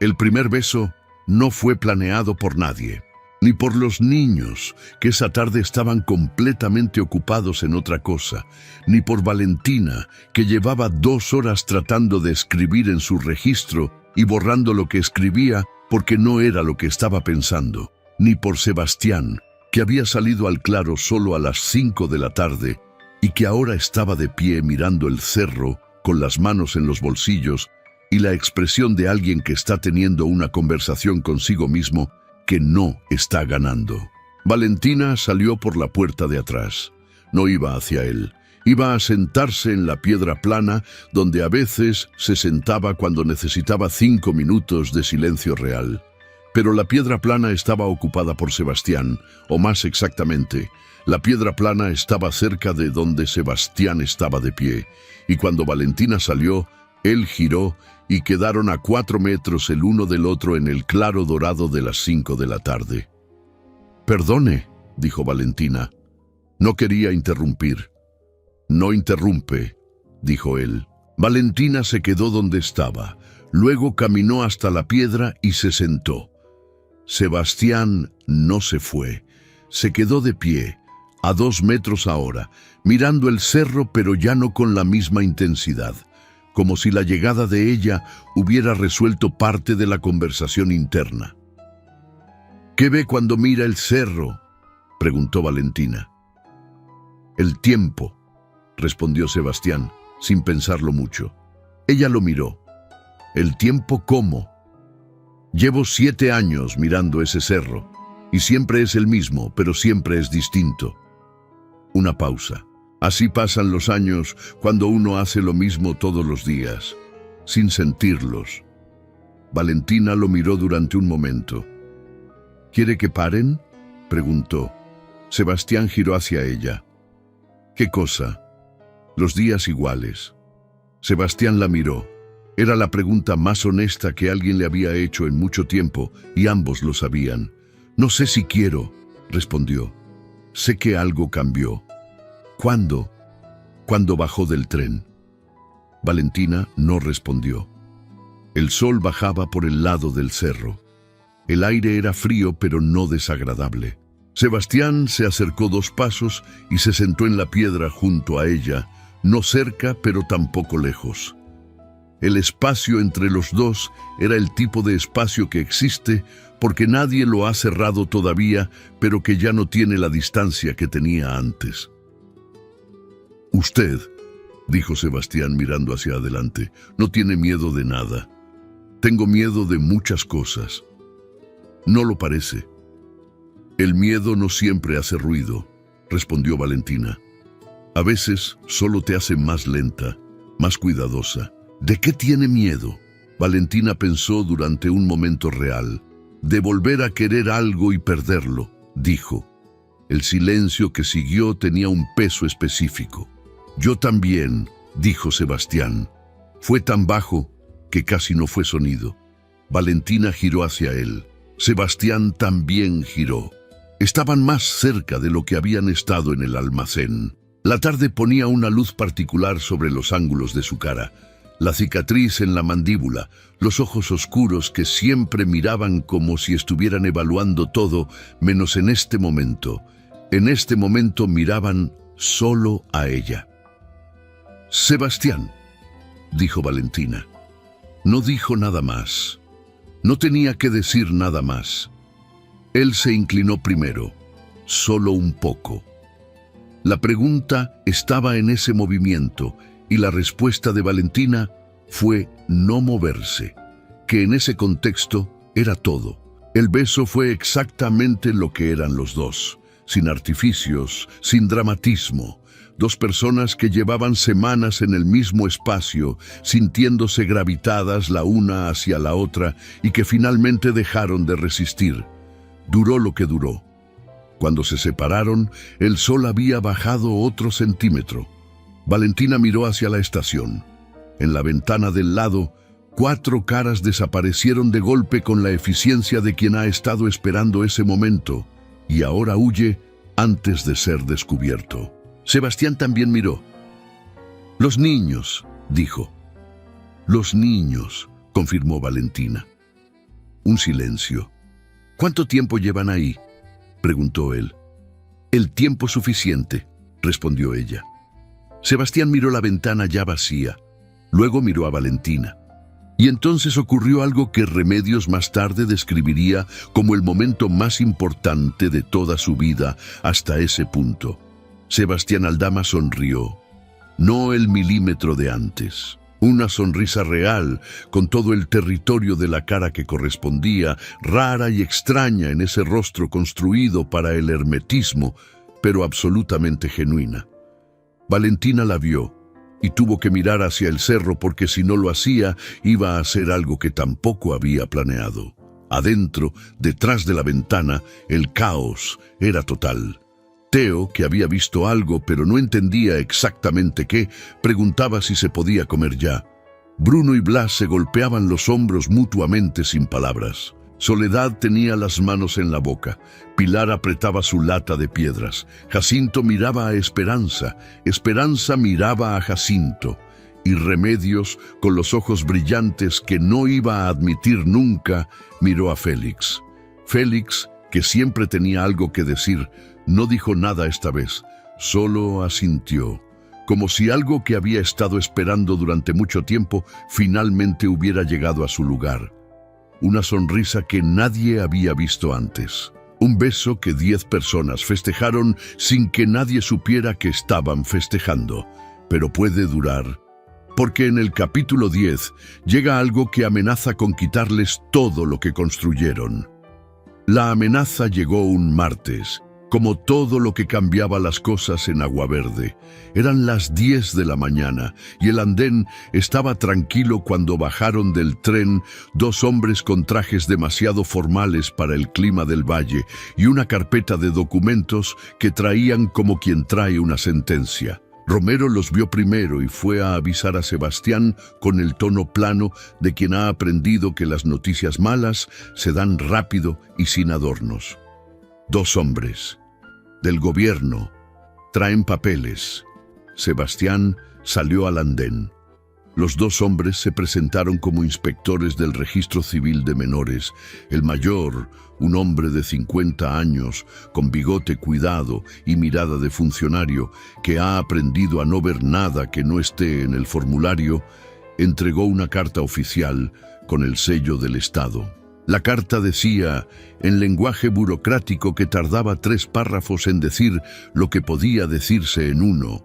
A: El primer beso no fue planeado por nadie, ni por los niños, que esa tarde estaban completamente ocupados en otra cosa, ni por Valentina, que llevaba 2 horas tratando de escribir en su registro y borrando lo que escribía porque no era lo que estaba pensando, ni por Sebastián, que había salido al claro solo a las 5 de la tarde y que ahora estaba de pie mirando el cerro con las manos en los bolsillos y la expresión de alguien que está teniendo una conversación consigo mismo que no está ganando. Valentina salió por la puerta de atrás. No iba hacia él. Iba a sentarse en la piedra plana, donde a veces se sentaba cuando necesitaba 5 minutos de silencio real. Pero la piedra plana estaba ocupada por Sebastián, o más exactamente, la piedra plana estaba cerca de donde Sebastián estaba de pie, y cuando Valentina salió, él giró y quedaron a 4 metros el uno del otro en el claro dorado de las 5 de la tarde. «Perdone», dijo Valentina. No quería interrumpir. «No interrumpe», dijo él. Valentina se quedó donde estaba. Luego caminó hasta la piedra y se sentó. Sebastián no se fue. Se quedó de pie, a 2 metros ahora, mirando el cerro, pero ya no con la misma intensidad, como si la llegada de ella hubiera resuelto parte de la conversación interna. «¿Qué ve cuando mira el cerro?», preguntó Valentina. «El tiempo», respondió Sebastián, sin pensarlo mucho. Ella lo miró. «¿El tiempo cómo?». «Llevo 7 años mirando ese cerro, y siempre es el mismo, pero siempre es distinto». Una pausa. Así pasan los años cuando uno hace lo mismo todos los días, sin sentirlos. Valentina lo miró durante un momento. «¿Quiere que paren?», preguntó. Sebastián giró hacia ella. «¿Qué cosa?». «Los días iguales». Sebastián la miró. Era la pregunta más honesta que alguien le había hecho en mucho tiempo, y ambos lo sabían. «No sé si quiero», respondió. «Sé que algo cambió». «¿Cuándo?». «Cuando bajó del tren». Valentina no respondió. El sol bajaba por el lado del cerro. El aire era frío pero no desagradable. Sebastián se acercó 2 pasos y se sentó en la piedra junto a ella, no cerca pero tampoco lejos. El espacio entre los dos era el tipo de espacio que existe porque nadie lo ha cerrado todavía, pero que ya no tiene la distancia que tenía antes. Usted, dijo Sebastián mirando hacia adelante, no tiene miedo de nada. Tengo miedo de muchas cosas. No lo parece. El miedo no siempre hace ruido, respondió Valentina. A veces solo te hace más lenta, más cuidadosa. ¿De qué tiene miedo? Valentina pensó durante un momento real. De volver a querer algo y perderlo, dijo. El silencio que siguió tenía un peso específico. Yo también, dijo Sebastián. Fue tan bajo que casi no fue sonido. Valentina giró hacia él. Sebastián también giró. Estaban más cerca de lo que habían estado en el almacén. La tarde ponía una luz particular sobre los ángulos de su cara. La cicatriz en la mandíbula, los ojos oscuros que siempre miraban como si estuvieran evaluando todo, menos en este momento. En este momento miraban solo a ella. Sebastián, dijo Valentina. No dijo nada más. No tenía que decir nada más. Él se inclinó primero, solo un poco. La pregunta estaba en ese movimiento y la respuesta de Valentina fue no moverse, que en ese contexto era todo. El beso fue exactamente lo que eran los dos, sin artificios, sin dramatismo. 2 personas que llevaban semanas en el mismo espacio, sintiéndose gravitadas la una hacia la otra y que finalmente dejaron de resistir. Duró lo que duró. Cuando se separaron, el sol había bajado otro centímetro. Valentina miró hacia la estación. En la ventana del lado, 4 caras desaparecieron de golpe con la eficiencia de quien ha estado esperando ese momento y ahora huye antes de ser descubierto. Sebastián también miró. Los niños, dijo. Los niños, confirmó Valentina. Un silencio. ¿Cuánto tiempo llevan ahí?, preguntó él. El tiempo suficiente, respondió ella. Sebastián miró la ventana ya vacía. Luego miró a Valentina. Y entonces ocurrió algo que Remedios más tarde describiría como el momento más importante de toda su vida hasta ese punto. Sebastián Aldama sonrió. No el milímetro de antes. Una sonrisa real, con todo el territorio de la cara que correspondía, rara y extraña en ese rostro construido para el hermetismo, pero absolutamente genuina. Valentina la vio y tuvo que mirar hacia el cerro porque si no lo hacía, iba a hacer algo que tampoco había planeado. Adentro, detrás de la ventana, el caos era total. Teo, que había visto algo pero no entendía exactamente qué, preguntaba si se podía comer ya. Bruno y Blas se golpeaban los hombros mutuamente sin palabras. Soledad tenía las manos en la boca. Pilar apretaba su lata de piedras. Jacinto miraba a Esperanza. Esperanza miraba a Jacinto. Y Remedios, con los ojos brillantes que no iba a admitir nunca, miró a Félix. Félix, que siempre tenía algo que decir, no dijo nada esta vez, solo asintió, como si algo que había estado esperando durante mucho tiempo finalmente hubiera llegado a su lugar. Una sonrisa que nadie había visto antes. Un beso que 10 personas festejaron sin que nadie supiera que estaban festejando. Pero puede durar, porque en el capítulo 10 llega algo que amenaza con quitarles todo lo que construyeron. La amenaza llegó un martes, como todo lo que cambiaba las cosas en Agua Verde. Eran las 10 de la mañana y el andén estaba tranquilo cuando bajaron del tren 2 hombres con trajes demasiado formales para el clima del valle y una carpeta de documentos que traían como quien trae una sentencia. Romero los vio primero y fue a avisar a Sebastián con el tono plano de quien ha aprendido que las noticias malas se dan rápido y sin adornos. 2 hombres. Del gobierno. Traen papeles. Sebastián salió al andén. Los dos hombres se presentaron como inspectores del registro civil de menores. El mayor, un hombre de 50 años, con bigote cuidado y mirada de funcionario, que ha aprendido a no ver nada que no esté en el formulario, entregó una carta oficial con el sello del Estado. La carta decía, en lenguaje burocrático que tardaba 3 párrafos en decir lo que podía decirse en uno,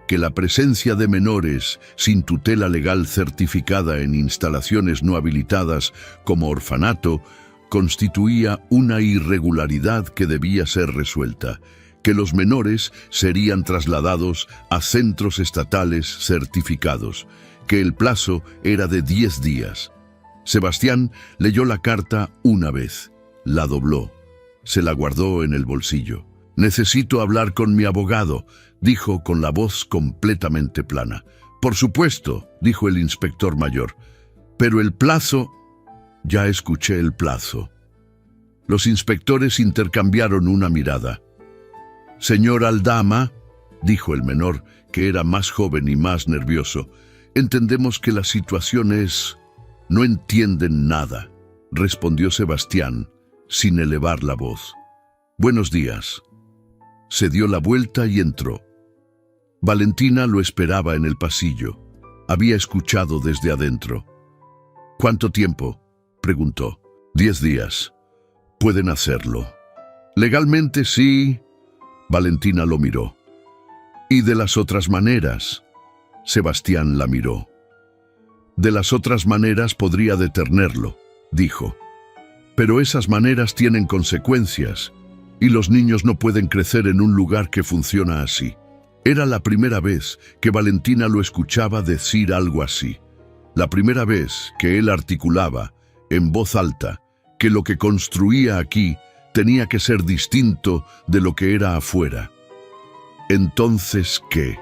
A: que la presencia de menores sin tutela legal certificada en instalaciones no habilitadas como orfanato constituía una irregularidad que debía ser resuelta, que los menores serían trasladados a centros estatales certificados, que el plazo era de 10 días. Sebastián leyó la carta una vez, la dobló, se la guardó en el bolsillo. «Necesito hablar con mi abogado», dijo con la voz completamente plana. «Por supuesto», dijo el inspector mayor, «pero el plazo...» «Ya escuché el plazo». Los inspectores intercambiaron una mirada. «Señor Aldama», dijo el menor, que era más joven y más nervioso, «entendemos que la situación es...» «No entienden nada», respondió Sebastián, sin elevar la voz. «Buenos días». Se dio la vuelta y entró. Valentina lo esperaba en el pasillo. Había escuchado desde adentro. «¿Cuánto tiempo?», preguntó. «10 días. Pueden hacerlo». «Legalmente sí». Valentina lo miró. «¿Y de las otras maneras?». Sebastián la miró. «De las otras maneras podría detenerlo», dijo. «Pero esas maneras tienen consecuencias, y los niños no pueden crecer en un lugar que funciona así». Era la primera vez que Valentina lo escuchaba decir algo así. La primera vez que él articulaba, en voz alta, que lo que construía aquí tenía que ser distinto de lo que era afuera. «¿Entonces qué?»,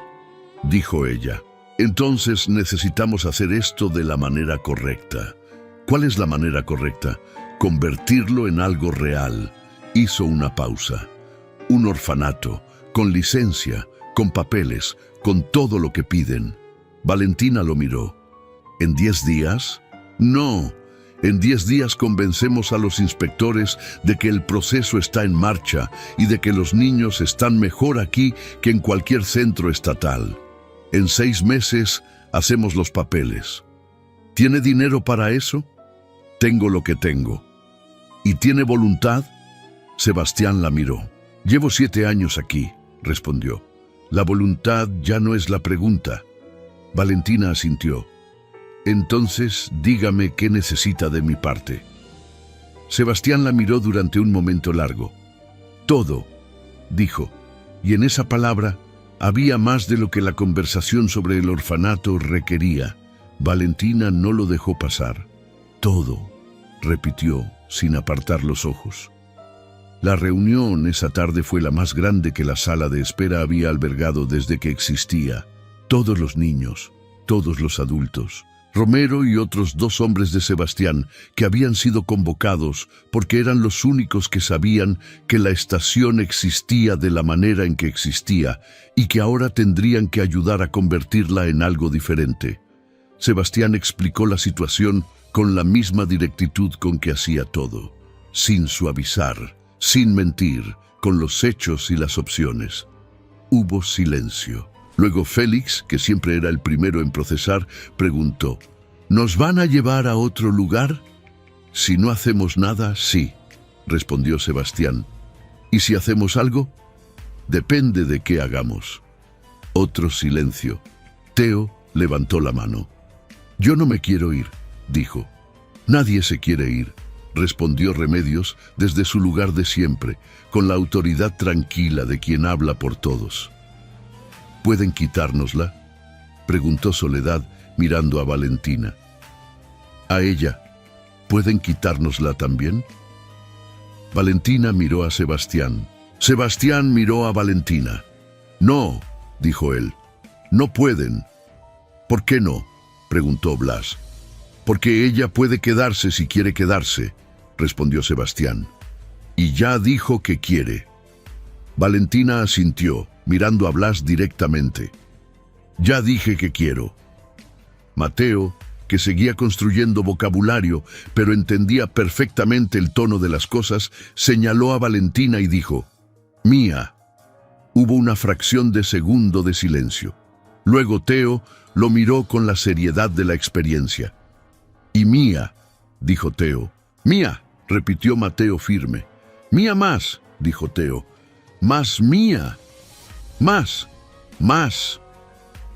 A: dijo ella. «Entonces necesitamos hacer esto de la manera correcta». «¿Cuál es la manera correcta?». «Convertirlo en algo real». Hizo una pausa. «Un orfanato, con licencia, con papeles, con todo lo que piden». Valentina lo miró. «¿En 10 días?» «No. En 10 días convencemos a los inspectores de que el proceso está en marcha y de que los niños están mejor aquí que en cualquier centro estatal. En 6 meses hacemos los papeles». «¿Tiene dinero para eso?». «Tengo lo que tengo». «¿Y tiene voluntad?». Sebastián la miró. «Llevo 7 años aquí», respondió. «La voluntad ya no es la pregunta». Valentina asintió. «Entonces, dígame qué necesita de mi parte». Sebastián la miró durante un momento largo. «Todo», dijo, y en esa palabra había más de lo que la conversación sobre el orfanato requería. Valentina no lo dejó pasar. «Todo», repitió, sin apartar los ojos. La reunión esa tarde fue la más grande que la sala de espera había albergado desde que existía. Todos los niños, todos los adultos, Romero y otros 2 hombres de Sebastián, que habían sido convocados porque eran los únicos que sabían que la estación existía de la manera en que existía y que ahora tendrían que ayudar a convertirla en algo diferente. Sebastián explicó la situación con la misma directitud con que hacía todo, sin suavizar, sin mentir, con los hechos y las opciones. Hubo silencio. Luego Félix, que siempre era el primero en procesar, preguntó: «¿Nos van a llevar a otro lugar?». «Si no hacemos nada, sí», respondió Sebastián. «¿Y si hacemos algo?». «Depende de qué hagamos». Otro silencio. Teo levantó la mano. «Yo no me quiero ir», dijo. «Nadie se quiere ir», respondió Remedios desde su lugar de siempre, con la autoridad tranquila de quien habla por todos. «¿Pueden quitárnosla?», preguntó Soledad, mirando a Valentina. «A ella, ¿pueden quitárnosla también?». Valentina miró a Sebastián. Sebastián miró a Valentina. «No», dijo él, «no pueden». «¿Por qué no?», preguntó Blas. «Porque ella puede quedarse si quiere quedarse», respondió Sebastián. «Y ya dijo que quiere». Valentina asintió, mirando a Blas directamente. «Ya dije que quiero». Mateo, que seguía construyendo vocabulario, pero entendía perfectamente el tono de las cosas, señaló a Valentina y dijo: «Mía». Hubo una fracción de segundo de silencio. Luego Teo lo miró con la seriedad de la experiencia. «Y Mía», dijo Teo. «Mía», repitió Mateo firme. «Mía más», dijo Teo. «Más Mía. Más. Más».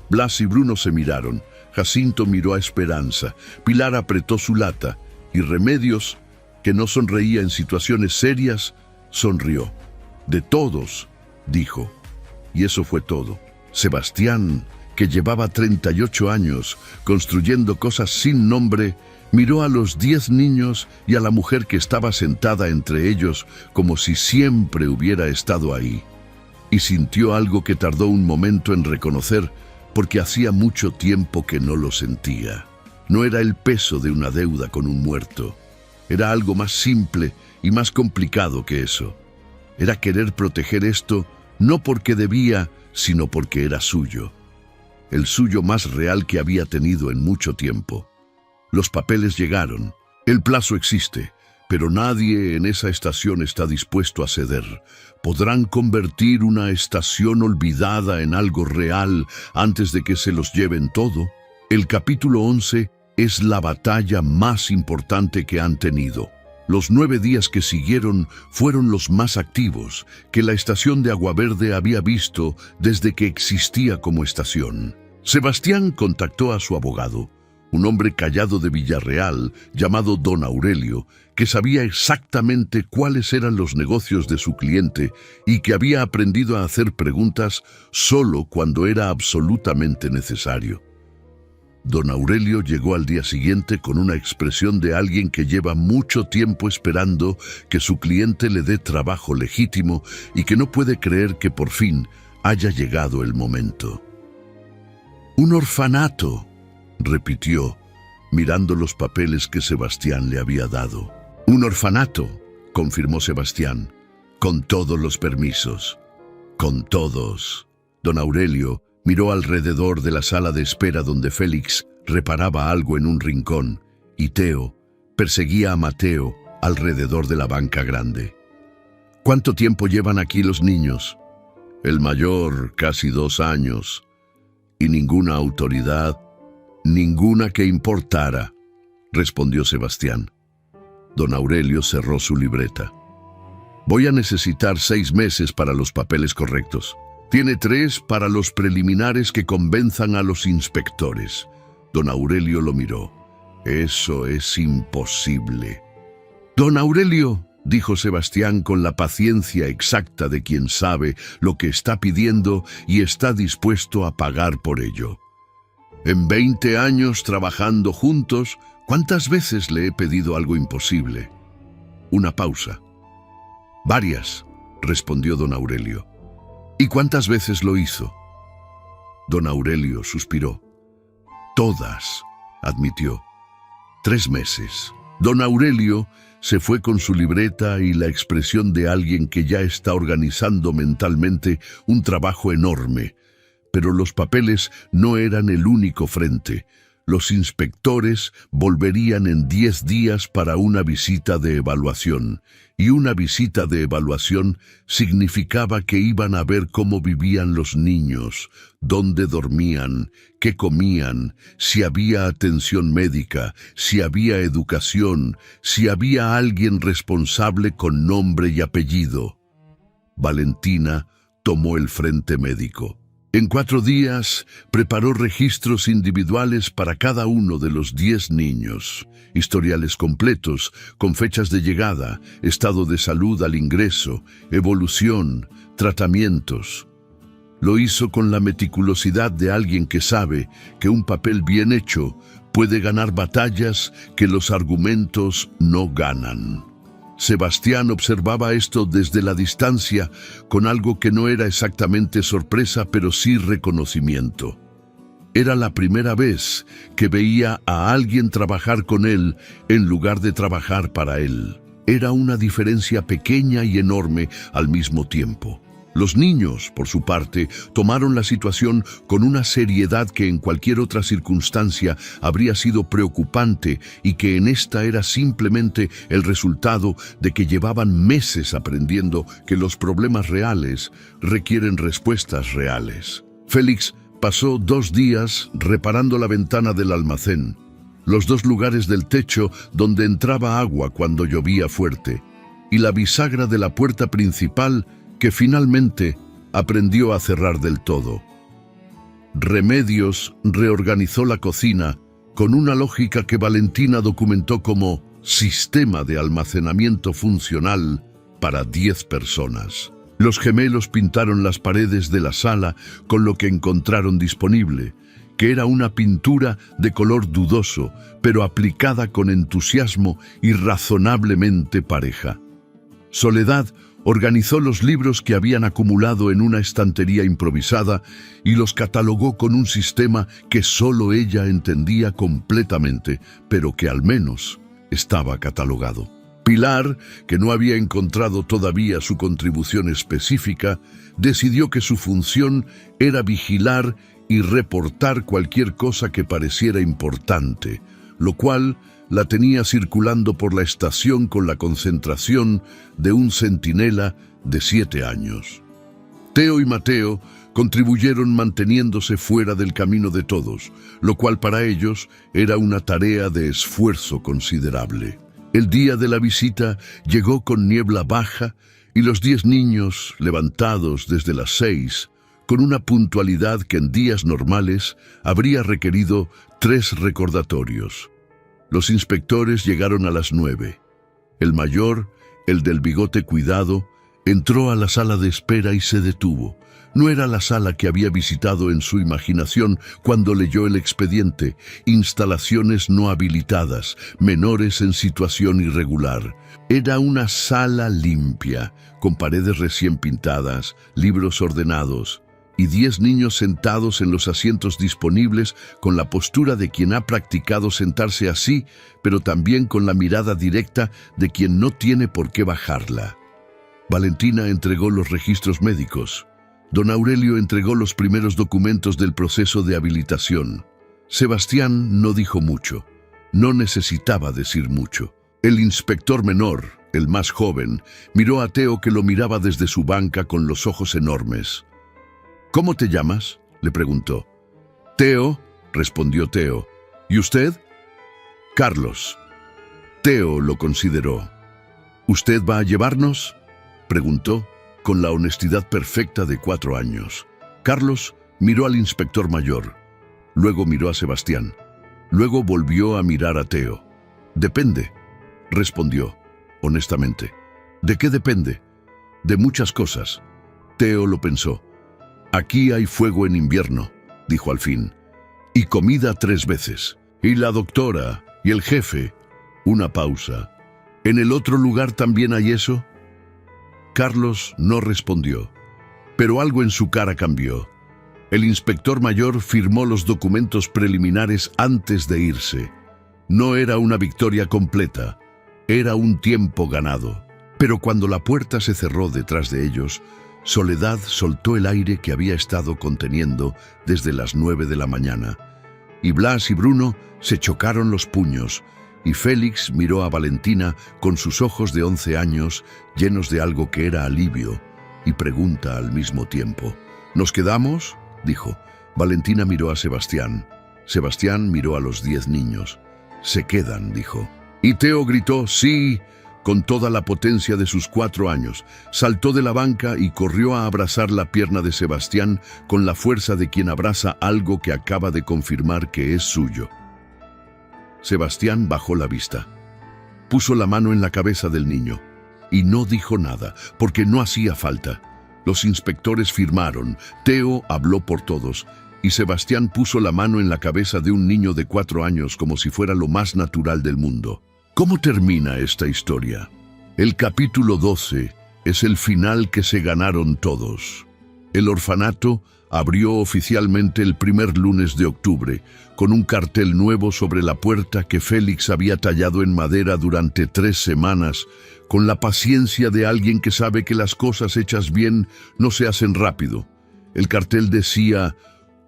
A: Blas y Bruno se miraron. Jacinto miró a Esperanza. Pilar apretó su lata. Y Remedios, que no sonreía en situaciones serias, sonrió. «De todos», dijo. Y eso fue todo. Sebastián, que llevaba 38 años construyendo cosas sin nombre, miró a los 10 niños y a la mujer que estaba sentada entre ellos como si siempre hubiera estado ahí. Y sintió algo que tardó un momento en reconocer, porque hacía mucho tiempo que no lo sentía. No era el peso de una deuda con un muerto. Era algo más simple y más complicado que eso. Era querer proteger esto no porque debía, sino porque era suyo. El suyo más real que había tenido en mucho tiempo. Los papeles llegaron. El plazo existe, pero nadie en esa estación está dispuesto a ceder. ¿Podrán convertir una estación olvidada en algo real antes de que se los lleven todo? El capítulo 11 es la batalla más importante que han tenido. Los 9 días que siguieron fueron los más activos que la estación de Aguaverde había visto desde que existía como estación. Sebastián contactó a su abogado, un hombre callado de Villarreal llamado Don Aurelio, que sabía exactamente cuáles eran los negocios de su cliente y que había aprendido a hacer preguntas solo cuando era absolutamente necesario. Don Aurelio llegó al día siguiente con una expresión de alguien que lleva mucho tiempo esperando que su cliente le dé trabajo legítimo y que no puede creer que por fin haya llegado el momento. «Un orfanato», repitió, mirando los papeles que Sebastián le había dado. «Un orfanato», confirmó Sebastián, «con todos los permisos». «Con todos». Don Aurelio miró alrededor de la sala de espera donde Félix reparaba algo en un rincón y Teo perseguía a Mateo alrededor de la banca grande. «¿Cuánto tiempo llevan aquí los niños?» «El mayor, casi 2 años. Y ninguna autoridad, ninguna que importara», respondió Sebastián. Don Aurelio cerró su libreta. «Voy a necesitar 6 meses para los papeles correctos. Tiene 3 para los preliminares que convenzan a los inspectores». Don Aurelio lo miró. «Eso es imposible». «Don Aurelio», dijo Sebastián con la paciencia exacta de quien sabe lo que está pidiendo y está dispuesto a pagar por ello. «En 20 años trabajando juntos, ¿cuántas veces le he pedido algo imposible?» Una pausa. «Varias», respondió don Aurelio. «¿Y cuántas veces lo hizo?» Don Aurelio suspiró. «Todas», admitió. 3 meses. Don Aurelio se fue con su libreta y la expresión de alguien que ya está organizando mentalmente un trabajo enorme. Pero los papeles no eran el único frente. Los inspectores volverían en 10 días para una visita de evaluación, y una visita de evaluación significaba que iban a ver cómo vivían los niños, dónde dormían, qué comían, si había atención médica, si había educación, si había alguien responsable con nombre y apellido. Valentina tomó el frente médico. En 4 días preparó registros individuales para cada uno de los 10 niños, historiales completos, con fechas de llegada, estado de salud al ingreso, evolución, tratamientos. Lo hizo con la meticulosidad de alguien que sabe que un papel bien hecho puede ganar batallas que los argumentos no ganan. Sebastián observaba esto desde la distancia con algo que no era exactamente sorpresa, pero sí reconocimiento. Era la primera vez que veía a alguien trabajar con él en lugar de trabajar para él. Era una diferencia pequeña y enorme al mismo tiempo. Los niños, por su parte, tomaron la situación con una seriedad que en cualquier otra circunstancia habría sido preocupante y que en esta era simplemente el resultado de que llevaban meses aprendiendo que los problemas reales requieren respuestas reales. Félix pasó 2 días reparando la ventana del almacén, los 2 lugares del techo donde entraba agua cuando llovía fuerte, y la bisagra de la puerta principal que finalmente aprendió a cerrar del todo. Remedios reorganizó la cocina con una lógica que Valentina documentó como sistema de almacenamiento funcional para 10 personas. Los gemelos pintaron las paredes de la sala con lo que encontraron disponible, que era una pintura de color dudoso, pero aplicada con entusiasmo y razonablemente pareja. Soledad organizó los libros que habían acumulado en una estantería improvisada y los catalogó con un sistema que solo ella entendía completamente, pero que al menos estaba catalogado. Pilar, que no había encontrado todavía su contribución específica, decidió que su función era vigilar y reportar cualquier cosa que pareciera importante, lo cual la tenía circulando por la estación con la concentración de un centinela de 7 años. Teo y Mateo contribuyeron manteniéndose fuera del camino de todos, lo cual para ellos era una tarea de esfuerzo considerable. El día de la visita llegó con niebla baja y los 10 niños, levantados desde las 6, con una puntualidad que en días normales habría requerido 3 recordatorios. Los inspectores llegaron a las 9. El mayor, el del bigote cuidado, entró a la sala de espera y se detuvo. No era la sala que había visitado en su imaginación cuando leyó el expediente: instalaciones no habilitadas, menores en situación irregular. Era una sala limpia, con paredes recién pintadas, libros ordenados, y 10 niños sentados en los asientos disponibles con la postura de quien ha practicado sentarse así, pero también con la mirada directa de quien no tiene por qué bajarla. Valentina entregó los registros médicos. Don Aurelio entregó los primeros documentos del proceso de habilitación. Sebastián no dijo mucho. No necesitaba decir mucho. El inspector menor, el más joven, miró a Teo, que lo miraba desde su banca con los ojos enormes. «¿Cómo te llamas?», le preguntó. «Teo», respondió Teo. «¿Y usted?». «Carlos». Teo lo consideró. «¿Usted va a llevarnos?», preguntó, con la honestidad perfecta de 4 años. Carlos miró al inspector mayor, luego miró a Sebastián, luego volvió a mirar a Teo. «Depende», respondió, honestamente. «¿De qué depende?». «De muchas cosas». Teo lo pensó. «Aquí hay fuego en invierno», dijo al fin, «y comida 3 veces. Y la doctora y el jefe». Una pausa. «¿En el otro lugar también hay eso?». Carlos no respondió, pero algo en su cara cambió. El inspector mayor firmó los documentos preliminares antes de irse. No era una victoria completa, era un tiempo ganado. Pero cuando la puerta se cerró detrás de ellos, Soledad soltó el aire que había estado conteniendo desde las 9 de la mañana. Y Blas y Bruno se chocaron los puños, y Félix miró a Valentina con sus ojos de 11 años, llenos de algo que era alivio y pregunta al mismo tiempo. «¿Nos quedamos?», dijo. Valentina miró a Sebastián. Sebastián miró a los 10 niños. «Se quedan», dijo. Y Teo gritó «sí», con toda la potencia de sus 4 años. Saltó de la banca y corrió a abrazar la pierna de Sebastián con la fuerza de quien abraza algo que acaba de confirmar que es suyo. Sebastián bajó la vista. Puso la mano en la cabeza del niño y no dijo nada, porque no hacía falta. Los inspectores firmaron, Teo habló por todos, y Sebastián puso la mano en la cabeza de un niño de 4 años como si fuera lo más natural del mundo. ¿Cómo termina esta historia? El capítulo 12 es el final que se ganaron todos. El orfanato abrió oficialmente el primer lunes de octubre, con un cartel nuevo sobre la puerta que Félix había tallado en madera durante 3 semanas, con la paciencia de alguien que sabe que las cosas hechas bien no se hacen rápido. El cartel decía: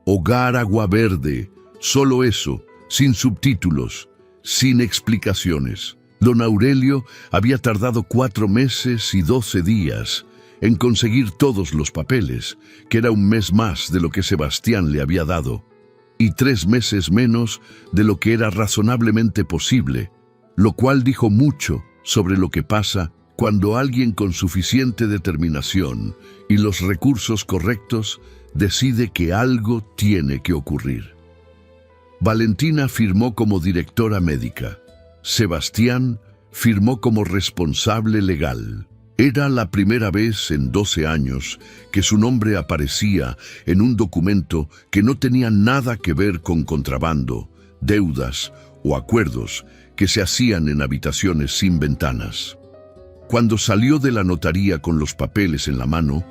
A: Hogar Aguaverde, solo eso, sin subtítulos, sin explicaciones. Don Aurelio había tardado 4 meses y 12 días en conseguir todos los papeles, que era un mes más de lo que Sebastián le había dado, y 3 meses menos de lo que era razonablemente posible, lo cual dijo mucho sobre lo que pasa cuando alguien con suficiente determinación y los recursos correctos decide que algo tiene que ocurrir. Valentina firmó como directora médica. Sebastián firmó como responsable legal. Era la primera vez en 12 años que su nombre aparecía en un documento que no tenía nada que ver con contrabando, deudas o acuerdos que se hacían en habitaciones sin ventanas. Cuando salió de la notaría con los papeles en la mano,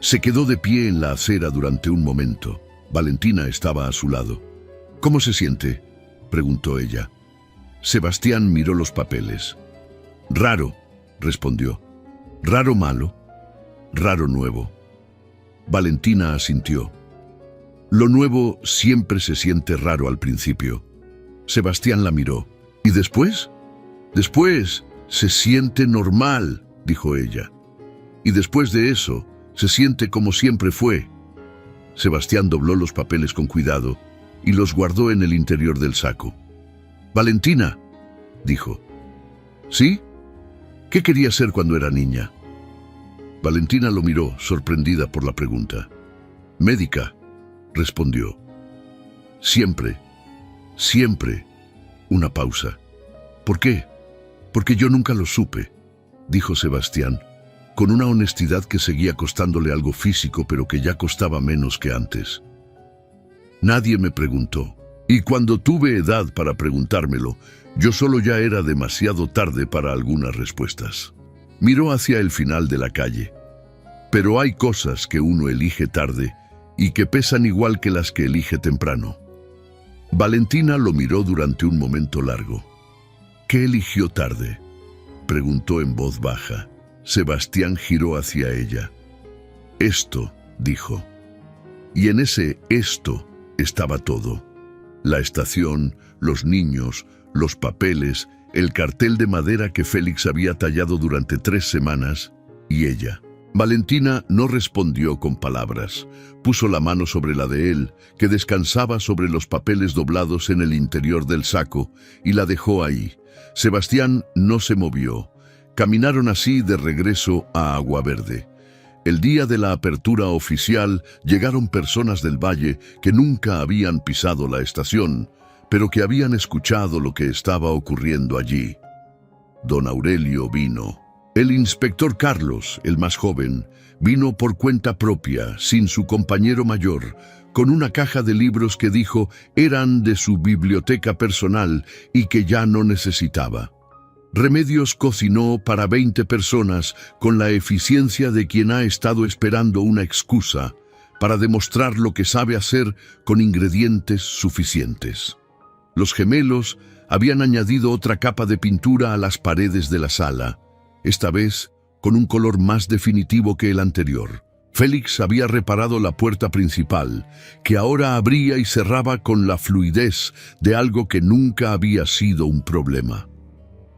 A: se quedó de pie en la acera durante un momento. Valentina estaba a su lado. «¿Cómo se siente?», preguntó ella. Sebastián miró los papeles. «Raro», respondió. «Raro malo, raro nuevo». Valentina asintió. «Lo nuevo siempre se siente raro al principio». Sebastián la miró. «¿Y después?». «Después se siente normal», dijo ella. «Y después de eso, se siente como siempre fue». Sebastián dobló los papeles con cuidado y los guardó en el interior del saco. «Valentina», dijo. «¿Sí? ¿Qué quería ser cuando era niña?». Valentina lo miró, sorprendida por la pregunta. «Médica», respondió. «Siempre, siempre». Una pausa. «¿Por qué?». «Porque yo nunca lo supe», dijo Sebastián, con una honestidad que seguía costándole algo físico, pero que ya costaba menos que antes. «Nadie me preguntó, y cuando tuve edad para preguntármelo, yo solo ya era demasiado tarde para algunas respuestas». Miró hacia el final de la calle. «Pero hay cosas que uno elige tarde y que pesan igual que las que elige temprano». Valentina lo miró durante un momento largo. «¿Qué eligió tarde?», preguntó en voz baja. Sebastián giró hacia ella. «Esto», dijo. Y en ese esto estaba todo. La estación, los niños, los papeles, el cartel de madera que Félix había tallado durante 3 semanas, y ella. Valentina no respondió con palabras. Puso la mano sobre la de él, que descansaba sobre los papeles doblados en el interior del saco, y la dejó ahí. Sebastián no se movió. Caminaron así de regreso a Aguaverde. El día de la apertura oficial llegaron personas del valle que nunca habían pisado la estación, pero que habían escuchado lo que estaba ocurriendo allí. Don Aurelio vino. El inspector Carlos, el más joven, vino por cuenta propia, sin su compañero mayor, con una caja de libros que dijo eran de su biblioteca personal y que ya no necesitaba. Remedios cocinó para 20 personas con la eficiencia de quien ha estado esperando una excusa para demostrar lo que sabe hacer con ingredientes suficientes. Los gemelos habían añadido otra capa de pintura a las paredes de la sala, esta vez con un color más definitivo que el anterior. Félix había reparado la puerta principal, que ahora abría y cerraba con la fluidez de algo que nunca había sido un problema.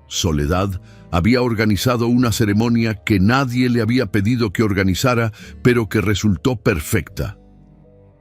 A: Soledad había organizado una ceremonia que nadie le había pedido que organizara, pero que resultó perfecta.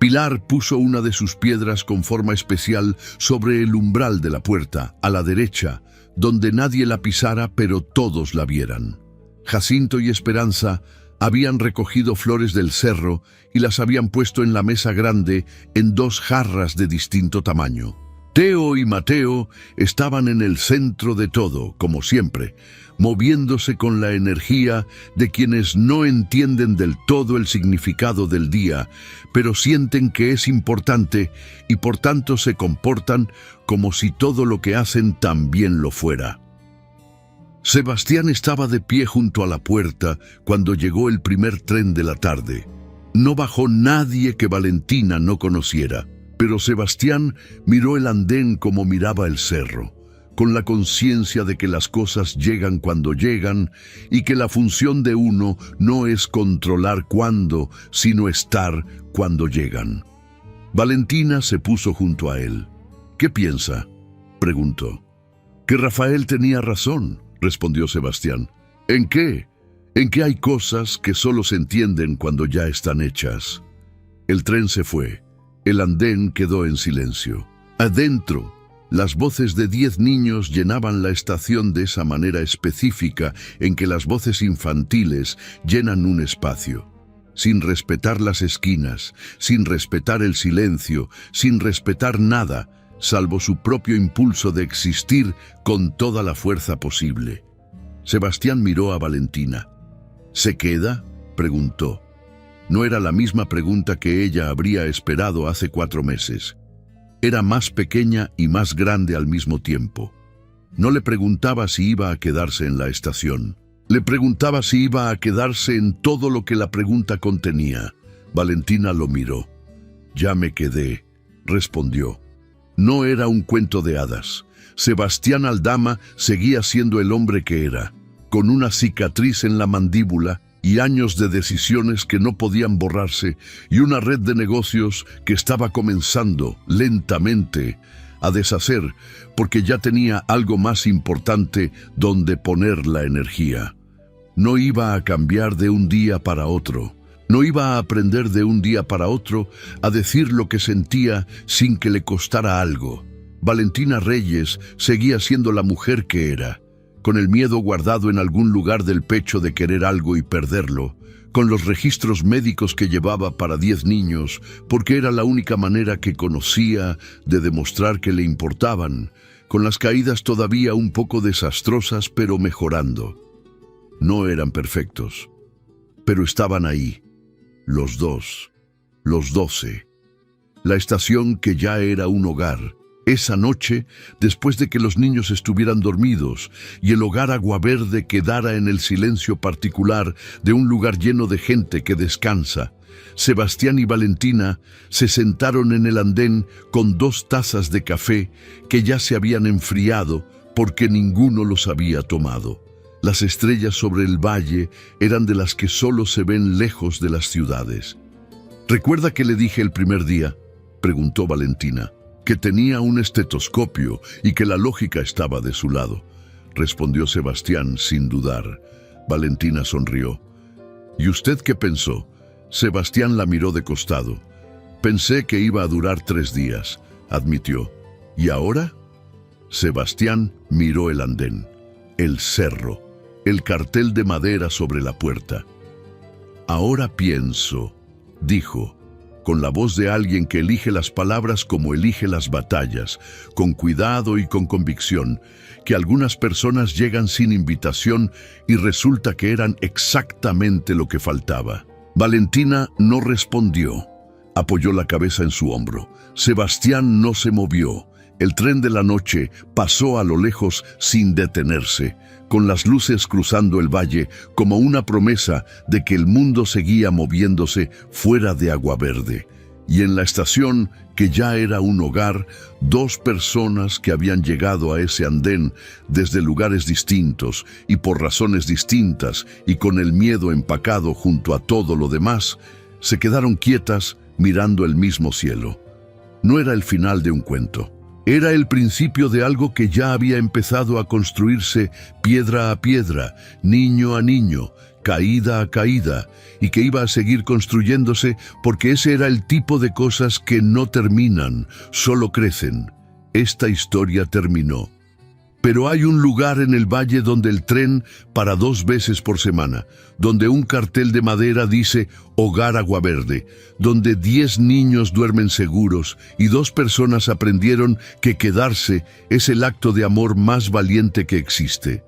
A: Pilar puso una de sus piedras con forma especial sobre el umbral de la puerta, a la derecha, donde nadie la pisara pero todos la vieran. Jacinto y Esperanza habían recogido flores del cerro y las habían puesto en la mesa grande en 2 jarras de distinto tamaño. Teo y Mateo estaban en el centro de todo, como siempre, moviéndose con la energía de quienes no entienden del todo el significado del día, pero sienten que es importante y por tanto se comportan como si todo lo que hacen también lo fuera. Sebastián estaba de pie junto a la puerta cuando llegó el primer tren de la tarde. No bajó nadie que Valentina no conociera, pero Sebastián miró el andén como miraba el cerro, con la conciencia de que las cosas llegan cuando llegan y que la función de uno no es controlar cuándo, sino estar cuando llegan. Valentina se puso junto a él. «¿Qué piensa?», preguntó. «Que Rafael tenía razón», respondió Sebastián. «¿En qué? En que hay cosas que solo se entienden cuando ya están hechas». El tren se fue. El andén quedó en silencio. Adentro, las voces de 10 niños llenaban la estación de esa manera específica en que las voces infantiles llenan un espacio, sin respetar las esquinas, sin respetar el silencio, sin respetar nada, salvo su propio impulso de existir con toda la fuerza posible. Sebastián miró a Valentina. «¿Se queda?», preguntó. No era la misma pregunta que ella habría esperado hace 4 meses. Era más pequeña y más grande al mismo tiempo. No le preguntaba si iba a quedarse en la estación. Le preguntaba si iba a quedarse en todo lo que la pregunta contenía. Valentina lo miró. «Ya me quedé», respondió. No era un cuento de hadas. Sebastián Aldama seguía siendo el hombre que era, con una cicatriz en la mandíbula y años de decisiones que no podían borrarse y una red de negocios que estaba comenzando, lentamente, a deshacer porque ya tenía algo más importante donde poner la energía. No iba a cambiar de un día para otro. No iba a aprender de un día para otro a decir lo que sentía sin que le costara algo. Valentina Reyes seguía siendo la mujer que era, con el miedo guardado en algún lugar del pecho de querer algo y perderlo, con los registros médicos que llevaba para 10 niños, porque era la única manera que conocía de demostrar que le importaban, con las caídas todavía un poco desastrosas pero mejorando. No eran perfectos, pero estaban ahí. Los 2, los 12. La estación que ya era un hogar. Esa noche, después de que los niños estuvieran dormidos y el hogar Aguaverde quedara en el silencio particular de un lugar lleno de gente que descansa, Sebastián y Valentina se sentaron en el andén con 2 tazas de café que ya se habían enfriado porque ninguno los había tomado. Las estrellas sobre el valle eran de las que solo se ven lejos de las ciudades. «¿Recuerda que le dije el primer día?», preguntó Valentina. «Que tenía un estetoscopio y que la lógica estaba de su lado», respondió Sebastián sin dudar. Valentina sonrió. «¿Y usted qué pensó?». Sebastián la miró de costado. «Pensé que iba a durar 3 días», admitió. «¿Y ahora?». Sebastián miró el andén, el cerro, el cartel de madera sobre la puerta. «Ahora pienso», dijo, con la voz de alguien que elige las palabras como elige las batallas, con cuidado y con convicción, que algunas personas llegan sin invitación y resulta que eran exactamente lo que faltaba. Valentina no respondió. Apoyó la cabeza en su hombro. Sebastián no se movió. El tren de la noche pasó a lo lejos sin detenerse, con las luces cruzando el valle como una promesa de que el mundo seguía moviéndose fuera de Aguaverde. Y en la estación, que ya era un hogar, 2 personas que habían llegado a ese andén desde lugares distintos y por razones distintas y con el miedo empacado junto a todo lo demás, se quedaron quietas mirando el mismo cielo. No era el final de un cuento. Era el principio de algo que ya había empezado a construirse piedra a piedra, niño a niño, caída a caída, y que iba a seguir construyéndose porque ese era el tipo de cosas que no terminan, solo crecen. Esta historia terminó. Pero hay un lugar en el valle donde el tren para 2 veces por semana, donde un cartel de madera dice Hogar Aguaverde, donde 10 niños duermen seguros y 2 personas aprendieron que quedarse es el acto de amor más valiente que existe.